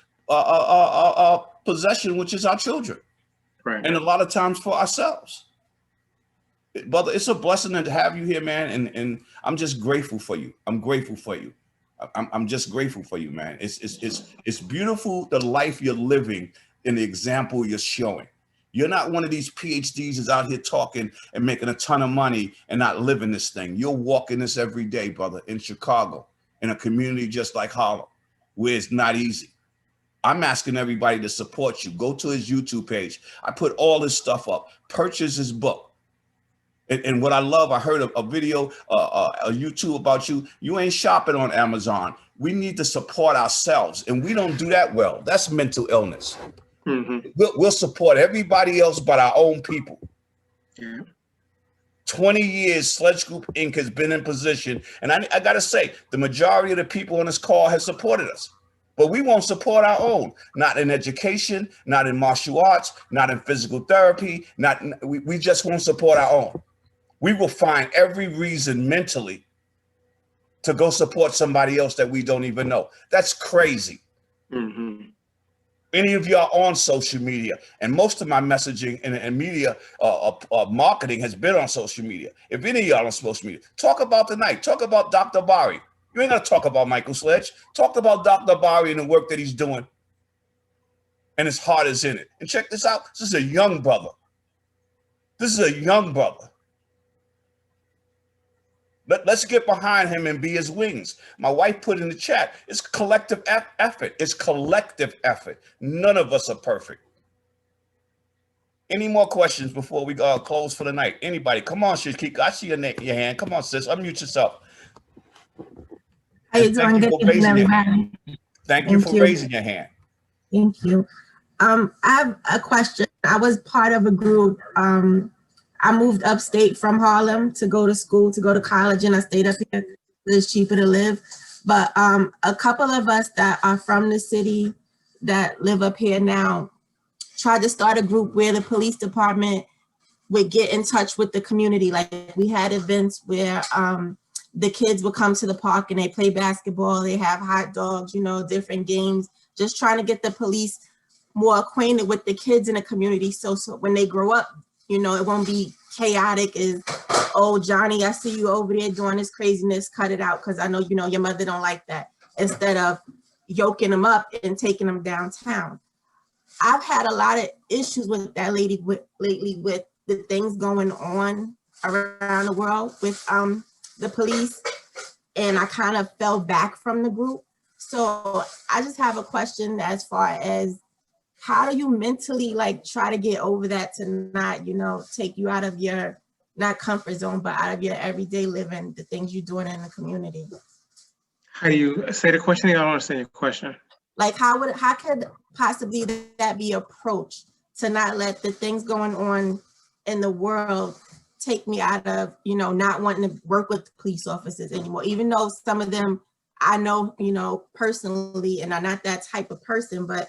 possession, which is our children. Right. And a lot of times for ourselves. Brother, it's a blessing to have you here, man. And I'm just grateful for you. I'm grateful for you. I'm just grateful for you, man. It's beautiful, the life you're living and the example you're showing. You're not one of these PhDs that's out here talking and making a ton of money and not living this thing. You're walking this every day, brother, in Chicago, in a community just like Harlem, where it's not easy. I'm asking everybody to support you. Go to his YouTube page. I put all his stuff up. Purchase his book. And what I love, I heard a video, a YouTube about you. You ain't shopping on Amazon. We need to support ourselves, and we don't do that well. That's mental illness. We'll support everybody else but our own people. 20 years Sledge Group Inc. has been in position, and I got to say, the majority of the people on this call has supported us, but we won't support our own. Not in education, not in martial arts, not in physical therapy. We just won't support our own. We will find every reason mentally to go support somebody else that we don't even know. That's crazy. Any of y'all on social media, and most of my messaging and media marketing has been on social media. If any of y'all on social media, talk about tonight. Talk about Dr. Bari. You ain't gonna talk about Mychal Sledge. Talk about Dr. Bari and the work that he's doing, and his heart is in it. And check this out. This is a young brother. This is a young brother. Let's get behind him and be his wings. My wife put in the chat, it's collective effort. It's collective effort. None of us are perfect. Any more questions before we close for the night? Anybody? Come on, Shakika. I see your hand. Come on, sis. Unmute yourself. How you doing? Good evening, everybody. Thank you for raising your hand. Thank you. I have a question. I was part of a group. I moved upstate from Harlem to go to school, to go to college, and I stayed up here. It's cheaper to live. But a couple of us that are from the city that live up here now tried to start a group where the police department would get in touch with the community. Like we had events where the kids would come to the park and they play basketball, they have hot dogs, you know, different games, just trying to get the police more acquainted with the kids in the community. So when they grow up, you know, it won't be chaotic as, oh, Johnny, I see you over there doing this craziness, cut it out, because I know, you know, your mother don't like that, instead of yoking them up and taking them downtown. I've had a lot of issues with that lady lately with the things going on around the world with the police, and I kind of fell back from the group. So I just have a question as far as, how do you mentally like try to get over that to not, you know, take you out of your, not comfort zone, but out of your everyday living, the things you're doing in the community? How do you say the question? I don't understand your question. Like how could possibly that be approached to not let the things going on in the world take me out of, you know, not wanting to work with police officers anymore, even though some of them I know, you know, personally, and I'm not that type of person, but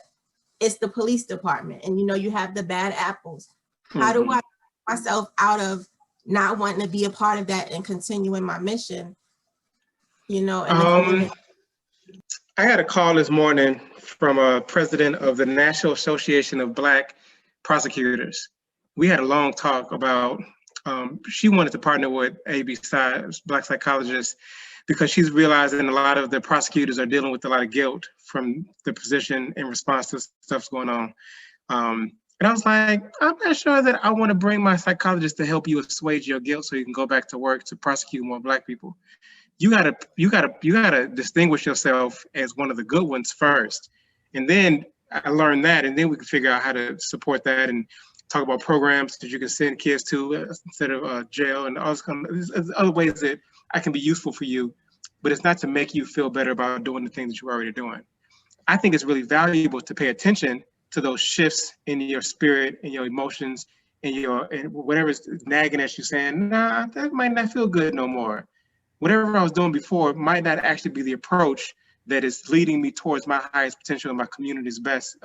it's the police department, and you know, you have the bad apples. How do I get myself out of not wanting to be a part of that and continuing my mission, you know, in the community? I had a call this morning from a president of the National Association of Black Prosecutors. We had a long talk about, she wanted to partner with Black psychologists, because she's realizing a lot of the prosecutors are dealing with a lot of guilt from the position in response to stuff's going on. And I was like, I'm not sure that I want to bring my psychologist to help you assuage your guilt so you can go back to work to prosecute more Black people. You gotta distinguish yourself as one of the good ones first. And then I learned that, and then we can figure out how to support that and talk about programs that you can send kids to instead of jail, and all there's other ways that I can be useful for you, but it's not to make you feel better about doing the things that you're already doing. I think it's really valuable to pay attention to those shifts in your spirit and your emotions and whatever's nagging at you saying, nah, that might not feel good no more. Whatever I was doing before might not actually be the approach that is leading me towards my highest potential and my community's best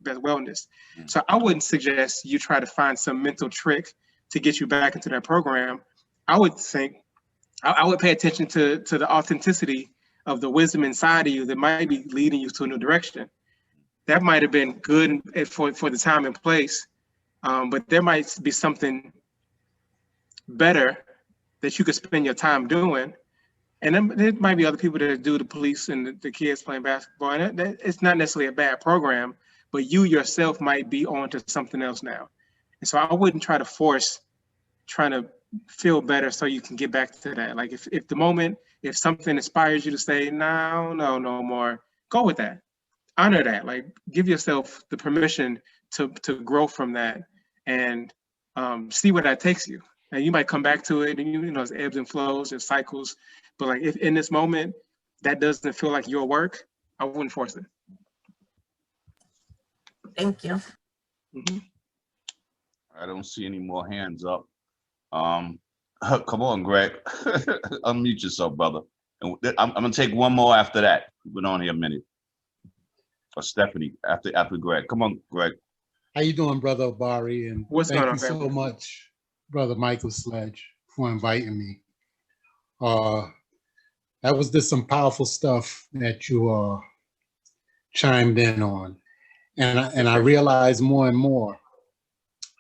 wellness. So I wouldn't suggest you try to find some mental trick to get you back into that program. I would think, I would pay attention to the authenticity of the wisdom inside of you that might be leading you to a new direction. That might have been good for the time and place, but there might be something better that you could spend your time doing. And then there might be other people that do the police and the kids playing basketball. And it's not necessarily a bad program, but you yourself might be on to something else now. And so I wouldn't try to force trying to feel better so you can get back to that. Like if something inspires you to say, no more, go with that. Honor that. Like give yourself the permission to grow from that and see where that takes you. And you might come back to it, and you know, it's ebbs and flows and cycles. But like if in this moment that doesn't feel like your work, I wouldn't force it. Thank you. I don't see any more hands up. Come on, Greg. Unmute yourself, brother. And I'm gonna take one more after that. We've been on here a minute. Or Stephanie after Greg. Come on, Greg. How you doing, Brother Obari? And what's thank going on, you so much, Brother Mychal Sledge, for inviting me. That was just some powerful stuff that you chimed in on. And I realize more and more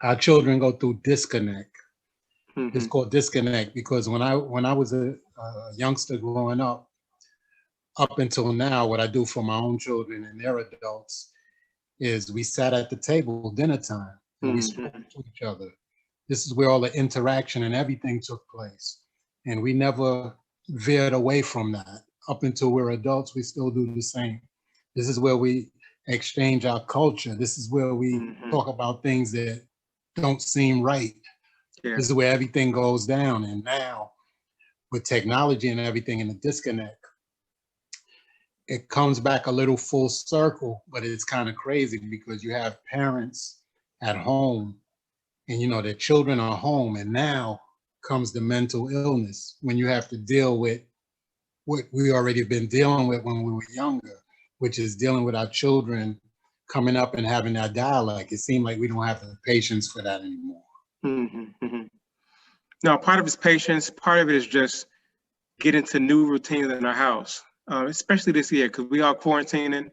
our children go through disconnect. It's called disconnect because when I was a youngster growing up until now, what I do for my own children and their adults is we sat at the table dinner time and we spoke to each other. This is where all the interaction and everything took place. And we never veered away from that. Up until we're adults, we still do the same. This is where we exchange our culture. This is where we talk about things that don't seem right. Yeah. This is where everything goes down. And now with technology and everything in the disconnect, it comes back a little full circle, but it's kind of crazy because you have parents at home and, you know, their children are home, and now comes the mental illness when you have to deal with what we already been dealing with when we were younger, which is dealing with our children coming up and having that dialogue. It seemed like we don't have the patience for that anymore. No, part of it's patience. Part of it is just get into new routines in our house, especially this year, because we are quarantining.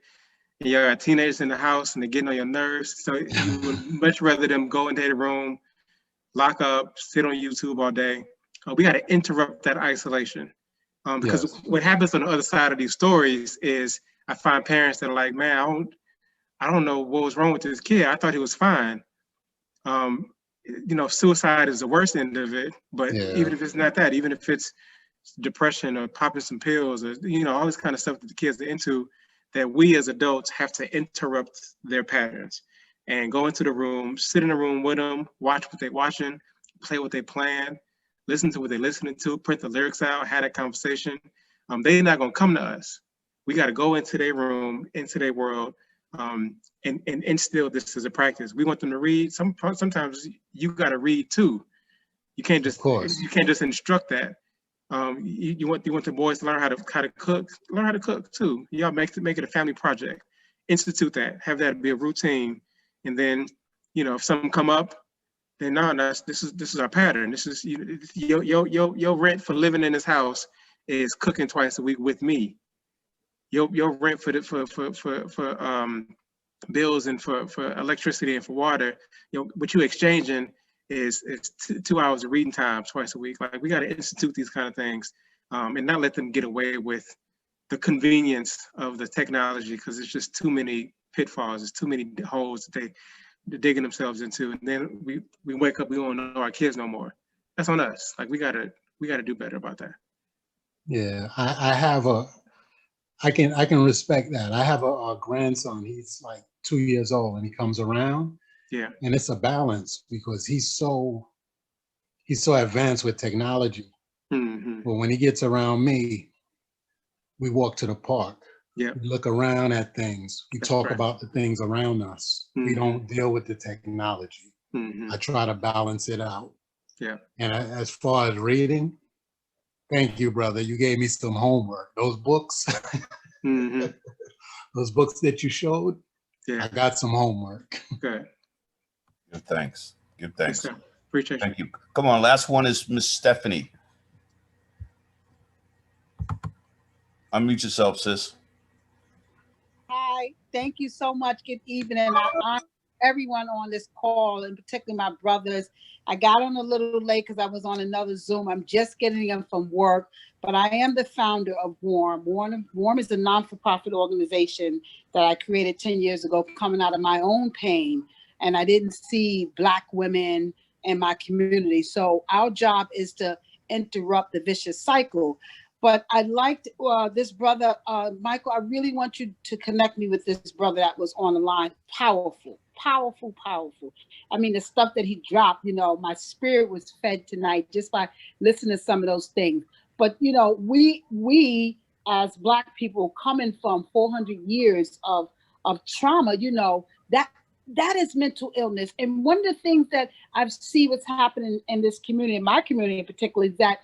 And you got teenagers in the house and they're getting on your nerves. So you would much rather them go into their room, lock up, sit on YouTube all day. We got to interrupt that isolation. Because what happens on the other side of these stories is I find parents that are like, man, I don't know what was wrong with this kid. I thought he was fine. Suicide is the worst end of it, but even if it's not that, even if it's depression or popping some pills or, all this kind of stuff that the kids are into, that we as adults have to interrupt their patterns and go into the room, sit in the room with them, watch what they're watching, play what they plan, listen to what they're listening to, print the lyrics out, have that conversation. They're not gonna come to us. We gotta go into their room, into their world, and instill this as a practice. We want them to read. Sometimes you gotta read too. You can't just instruct that. You want the boys to learn how to cook. Learn how to cook too. Y'all make it a family project. Institute that. Have that be a routine. And then, if something come up, then this is our pattern. This is your rent for living in this house is cooking twice a week with me. Your rent for bills and for electricity and for water. What you exchanging is 2 hours of reading time twice a week. Like, we got to institute these kind of things, and not let them get away with the convenience of the technology, because it's just too many pitfalls. There's too many holes that they're digging themselves into, and then we wake up, we don't know our kids no more. That's on us. Like, we gotta do better about that. Yeah, I can respect that. I have a grandson. He's like 2 years old, and he comes around. Yeah. And it's a balance because he's so advanced with technology. Mm-hmm. But when he gets around me, we walk to the park. Yeah. We look around at things. We talk about the things around us. Mm-hmm. We don't deal with the technology. Mm-hmm. I try to balance it out. Yeah. And as far as reading, thank you, brother. You gave me some homework. Those books, mm-hmm. those books that you showed, I got some homework. Good. Give thanks. Give thanks. Yes, appreciate Thank you. Come on, last one is Miss Stephanie. Unmute yourself, sis. Hi, thank you so much. Good evening. I honor everyone on this call, and particularly my brothers. I got on a little late because I was on another Zoom. I'm just getting in from work, but I am the founder of WARM. WARM is a non-for-profit organization that I created 10 years ago, coming out of my own pain. And I didn't see Black women in my community. So our job is to interrupt the vicious cycle. But I liked this brother, Mychal. I really want you to connect me with this brother that was on the line. Powerful, powerful, powerful. I mean, the stuff that he dropped, my spirit was fed tonight just by listening to some of those things. But, we as Black people coming from 400 years of trauma, that is mental illness. And one of the things that I see what's happening in this community, in my community in particular, is that,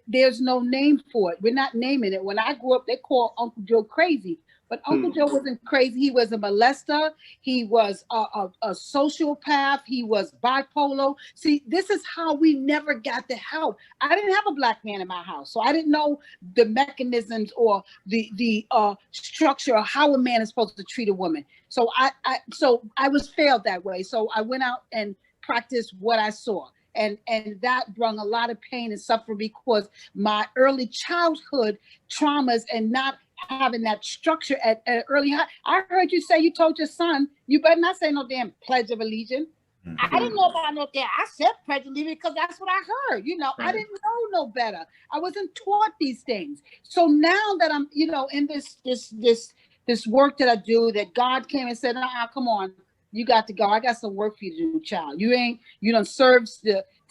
there's no name for it. We're not naming it. When I grew up, they called Uncle Joe crazy. But Uncle Joe wasn't crazy. He was a molester. He was a sociopath. He was bipolar. See, this is how we never got the help. I didn't have a Black man in my house, so I didn't know the mechanisms or the structure of how a man is supposed to treat a woman. So I was failed that way. So I went out and practiced what I saw. And that brought a lot of pain and suffering because my early childhood traumas and not having that structure at early high. I heard you say you told your son, you better not say no damn Pledge of Allegiance. Mm-hmm. I didn't know about no damn. I said Pledge of Allegiance because that's what I heard. Right. I didn't know no better. I wasn't taught these things. So now that I'm, in this work that I do, that God came and said, come on. You got to go. I got some work for you to do, child. You done served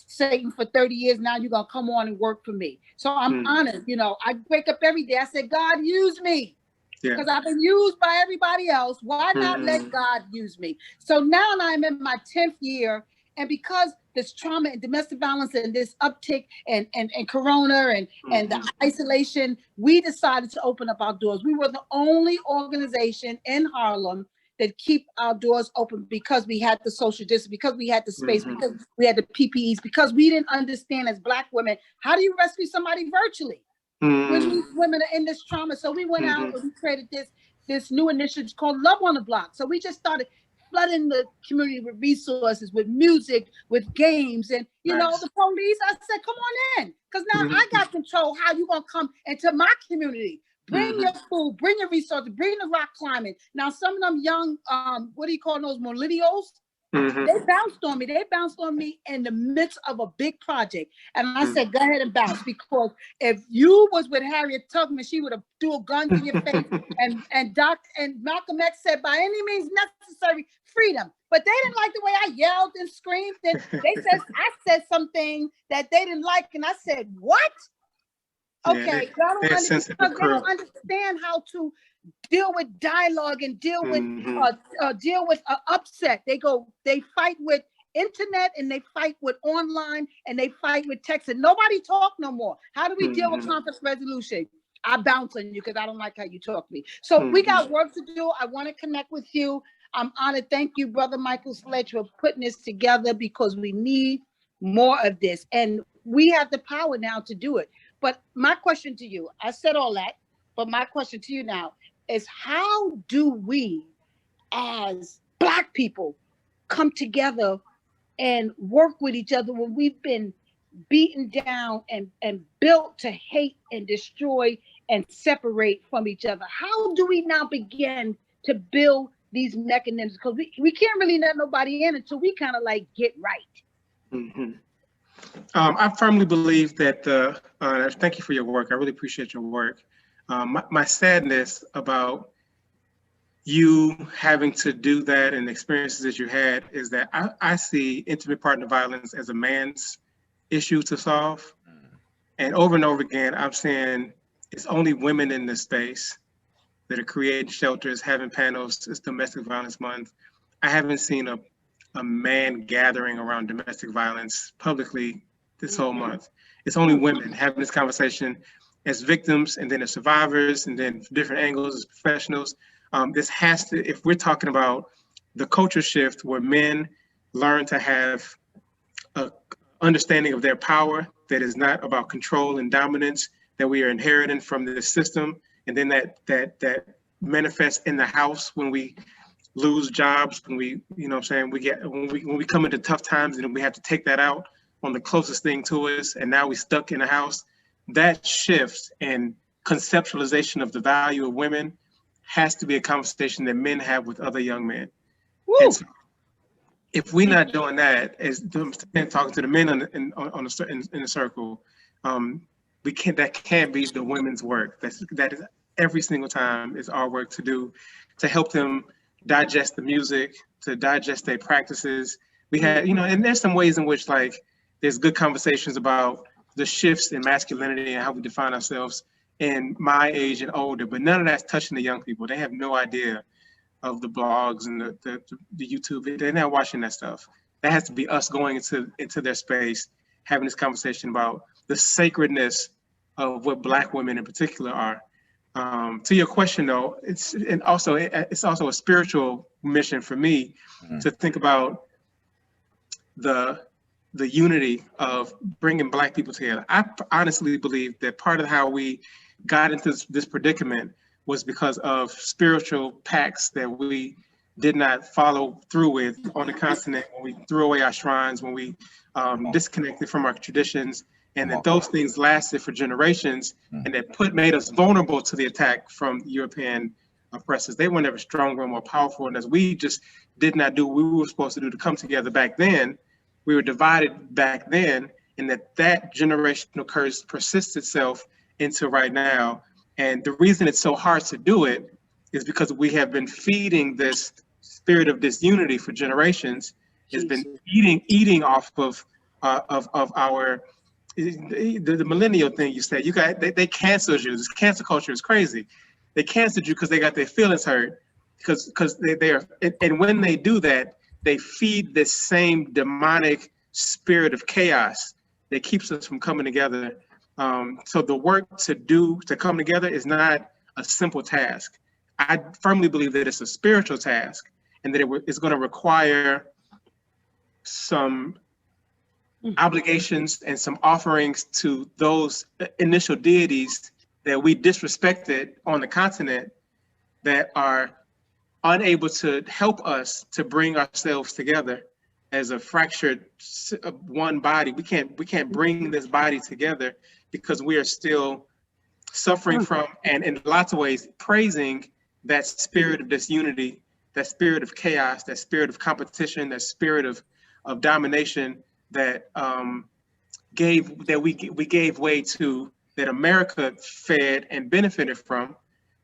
Satan for 30 years. Now you're going to come on and work for me. So I'm honored. I wake up every day. I say, God, use me. Because I've been used by everybody else. Why not let God use me? So now I'm in my 10th year. And because this trauma and domestic violence and this uptick and corona and the isolation, we decided to open up our doors. We were the only organization in Harlem that keep our doors open because we had the social distance, because we had the space, because we had the PPEs, because we didn't understand as Black women, how do you rescue somebody virtually? When these women are in this trauma. So we went out and we created this new initiative called Love on the Block. So we just started flooding the community with resources, with music, with games. And, you know, the police, I said, come on in. Because now I got control how you going to come into my community. Bring your food, bring your resources, bring the rock climbing. Now, some of them young, what do you call those, millennials? They bounced on me. They bounced on me in the midst of a big project. And I said, go ahead and bounce, because if you was with Harriet Tubman, she would have threw a gun to your face. and Malcolm X said, by any means necessary, freedom. But they didn't like the way I yelled and screamed. And they said, I said something that they didn't like. And I said, what? Okay, they don't understand how to deal with dialogue and deal with upset. They fight with internet, and they fight with online, and they fight with text, and nobody talk no more. How do we deal with conflict resolution? I bounce on you because I don't like how you talk to me. So we got work to do. I want to connect with you. I'm honored. Thank you, Brother Mychal Sledge, for putting this together, because we need more of this, and we have the power now to do it. But my question to you, I said all that, but my question to you now is, how do we as Black people come together and work with each other when we've been beaten down and built to hate and destroy and separate from each other? How do we now begin to build these mechanisms? Because we can't really let nobody in until we kind of like get right. I firmly believe that, thank you for your work. I really appreciate your work. My sadness about you having to do that and the experiences that you had is that I see intimate partner violence as a man's issue to solve. And over again, I'm saying it's only women in this space that are creating shelters, having panels. It's Domestic Violence Month. I haven't seen a man gathering around domestic violence publicly this whole month. It's only women having this conversation as victims, and then as survivors, and then different angles as professionals. This has to, if we're talking about the culture shift where men learn to have a understanding of their power that is not about control and dominance that we are inheriting from this system, and then that manifests in the house when we lose jobs, when we, you know what I'm saying, when we come into tough times and we have to take that out on the closest thing to us, and now we're stuck in the house. That shift and conceptualization of the value of women has to be a conversation that men have with other young men. So if we're not doing that, as talking to the men in a circle, that can't be the women's work. That is every single time is our work to do, to help them digest the music, to digest their practices. We had, and there's some ways in which there's good conversations about the shifts in masculinity and how we define ourselves in my age and older, but none of that's touching the young people. They have no idea of the blogs and the YouTube. They're not watching that stuff. That has to be us going into their space, having this conversation about the sacredness of what Black women in particular are. To your question though, it's also a spiritual mission for me to think about the unity of bringing Black people together. I honestly believe that part of how we got into this predicament was because of spiritual pacts that we did not follow through with on the continent, when we threw away our shrines, when we disconnected from our traditions, and that those things lasted for generations, and that made us vulnerable to the attack from European oppressors. They were never stronger and more powerful than us. We just did not do what we were supposed to do to come together back then. We were divided back then, and that generational curse persists itself into right now. And the reason it's so hard to do it is because we have been feeding this spirit of disunity for generations. It's been eating off of our the millennial thing you said. They canceled you. This cancel culture is crazy. They canceled you because they got their feelings hurt, because they are, and when they do that, they feed this same demonic spirit of chaos that keeps us from coming together. So the work to come together is not a simple task. I firmly believe that it's a spiritual task, and that it's going to require some obligations and some offerings to those initial deities that we disrespected on the continent, that are unable to help us to bring ourselves together as a fractured one body. We can't bring this body together because we are still suffering from, and in lots of ways praising, that spirit of disunity, that spirit of chaos, that spirit of competition, that spirit of domination that we gave way to, that America fed and benefited from,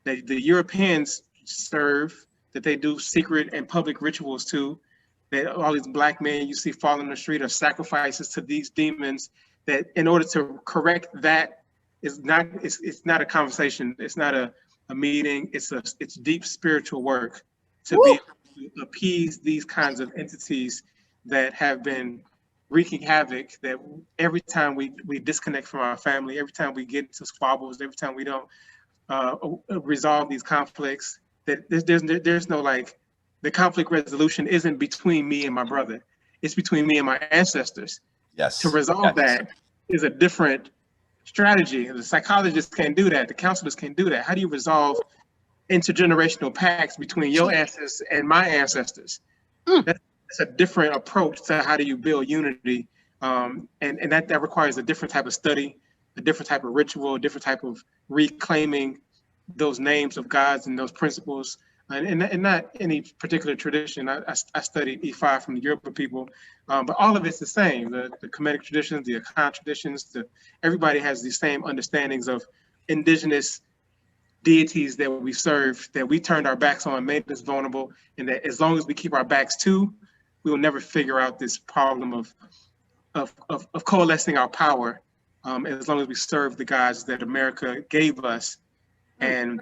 that the Europeans serve, that they do secret and public rituals to, that all these Black men you see falling in the street are sacrifices to these demons, that in order to correct that, it's not a conversation, it's not a meeting, it's deep spiritual work to be able to appease these kinds of entities that have been wreaking havoc, that every time we disconnect from our family, every time we get into squabbles, every time we don't resolve these conflicts, that there's no, like, the conflict resolution isn't between me and my brother, it's between me and my ancestors. Yes. To resolve that is a different strategy. The psychologists can't do that, the counselors can't do that. How do you resolve intergenerational pacts between your ancestors and my ancestors? That's a different approach to how do you build unity, and that requires a different type of study, a different type of ritual, a different type of reclaiming those names of gods and those principles, and not any particular tradition. I studied E5 from the Yoruba people, but all of it's the same. The Kemetic traditions, the Akan traditions, everybody has the same understandings of indigenous deities that we serve, that we turned our backs on, made us vulnerable, and that as long as we keep our backs to, we will never figure out this problem of coalescing our power, as long as we serve the gods that America gave us, and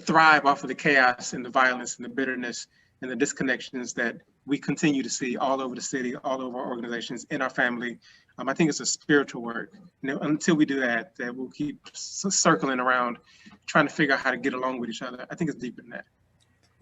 thrive off of the chaos and the violence and the bitterness and the disconnections that we continue to see all over the city, all over our organizations, in our family. I think it's a spiritual work. Until we do that we'll keep circling around, trying to figure out how to get along with each other. I think it's deeper than that.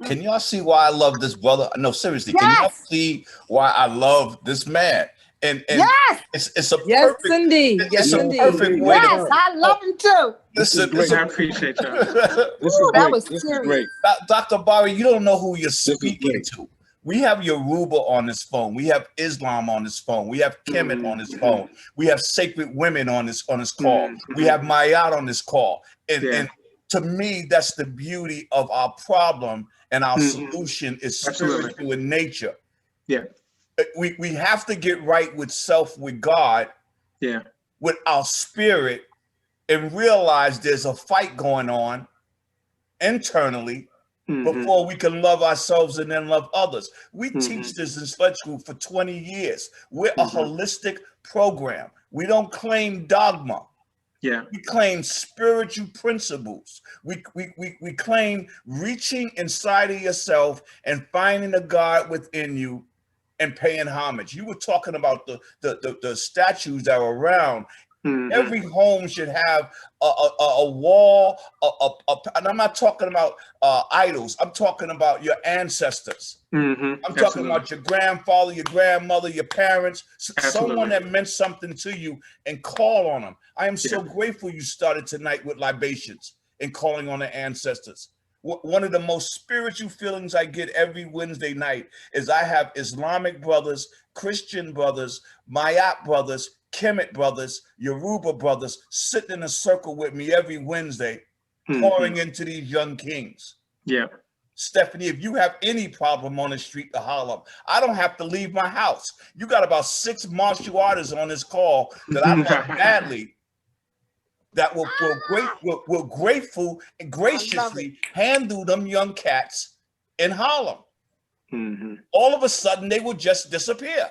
Can y'all see why I love this brother? No, seriously, can y'all see why I love this man? And yes, it's a perfect, indeed. It's a indeed. perfect way. Yes, I love him too. Listen, I appreciate y'all. That was serious. Dr. Bari, you don't know who you're speaking to. We have Yoruba on this phone. We have Islam on this phone. We have Kemet on this phone. We have sacred women on this call. We have Mayat on this call. And to me, that's the beauty of our problem, and our solution is spiritual in nature. Yeah. We have to get right with self, with God, with our spirit, and realize there's a fight going on internally before we can love ourselves and then love others. We teach this in Sledge Group for 20 years. We're a holistic program. We don't claim dogma. We claim spiritual principles. We claim reaching inside of yourself and finding a God within you and paying homage. You were talking about the statues that are around. Every home should have a wall, and I'm not talking about idols. I'm talking about your ancestors. I'm talking about your grandfather, your grandmother, your parents, someone that meant something to you, and call on them. I am so grateful you started tonight with libations and calling on the ancestors. One of the most spiritual feelings I get every Wednesday night is I have Islamic brothers, Christian brothers, Mayat brothers, Kemet brothers, Yoruba brothers sitting in a circle with me every Wednesday, pouring into these young kings. Stephanie, if you have any problem on the street to Harlem, I don't have to leave my house. You got about 6 martial artists on this call that I love badly, that will grateful and graciously handle them young cats in Harlem. All of a sudden, they will just disappear.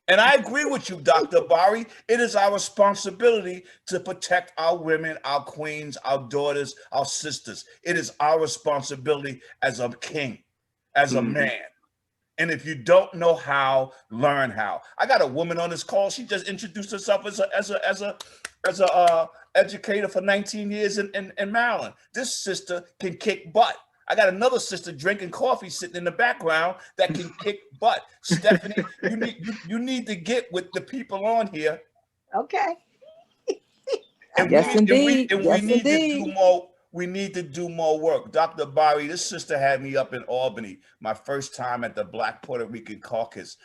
And I agree with you, Dr. Bari. It is our responsibility to protect our women, our queens, our daughters, our sisters. It is our responsibility as a king, as a man. And if you don't know how, learn how. I got a woman on this call. She just introduced herself as a educator for 19 years in Maryland. This sister can kick butt. I got another sister drinking coffee, sitting in the background that can kick butt. Stephanie, you need to get with the people on here. Okay. And yes, indeed. We need to do more. We need to do more work. Dr. BREWMASTER, this sister had me up in Albany, my first time at the Black Puerto Rican Caucus,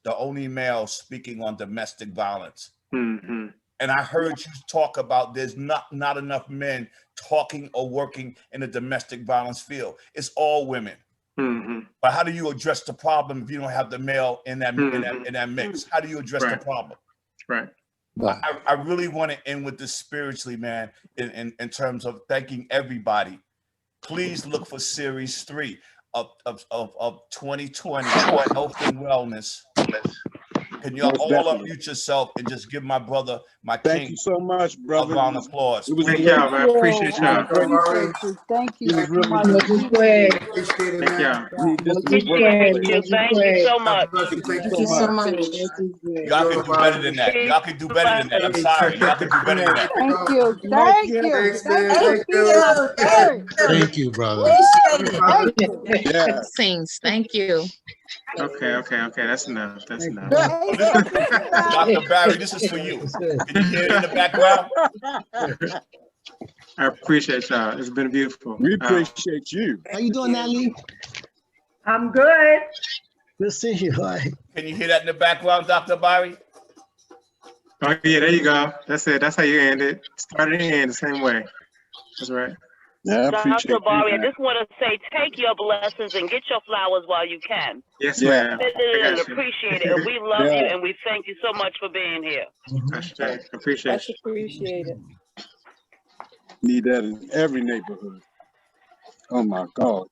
the only male speaking on domestic violence. Mm-hmm. And I heard you talk about there's not enough men talking or working in the domestic violence field. It's all women. Mm-hmm. But how do you address the problem if you don't have the male in that in that mix? How do you address the problem? Right. I really want to end with this spiritually, man, in terms of thanking everybody. Please look for series 3 of 2020, health and wellness. Can you all unmute yourself and just give my brother, my Thank king, you so much, brother. a round of applause? Thank y'all, man. Appreciate y'all. Thank you so much. Appreciate it, Thank man. y'all. Thank you so much. Thank you so much. Y'all can do better than that. Y'all can do better than that. I'm sorry. Y'all can do better than that. Thank you. Thank you. Thank you, brother. Blessings. Thank you. Okay. That's enough. That's enough. Dr. Barry, this is for you. Can you hear it in the background? I appreciate y'all. It's been beautiful. We appreciate you. How you doing, Natalie? I'm good. Good to see you. All right. Can you hear that in the background, Dr. Barry? Oh yeah, there you go. That's it. That's how you end it. Start and end the same way. That's right. Yeah, Dr. BREWMASTER, I just want to say, take your blessings and get your flowers while you can. Yes, ma'am. And appreciate it. And we love you and we thank you so much for being here. Appreciate Much appreciated. Need that in every neighborhood. Oh my God.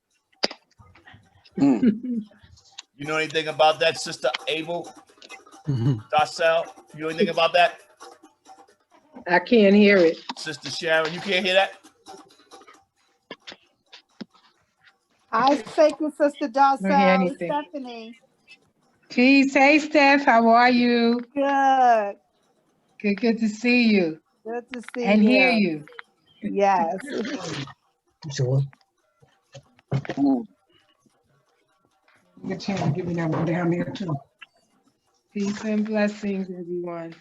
You know anything about that, Sister Abel? Darcel, you know anything about that? I can't hear it. Sister Sharon, you can't hear that? I thank you, Sister Don't hear Darcel. anything. Stephanie. Peace. Hey, Steph. How are you? Good. Good to see you. Good to see and you. hear you. Yes. Sure. Good chance to give me that one down there too. Peace and blessings, everyone.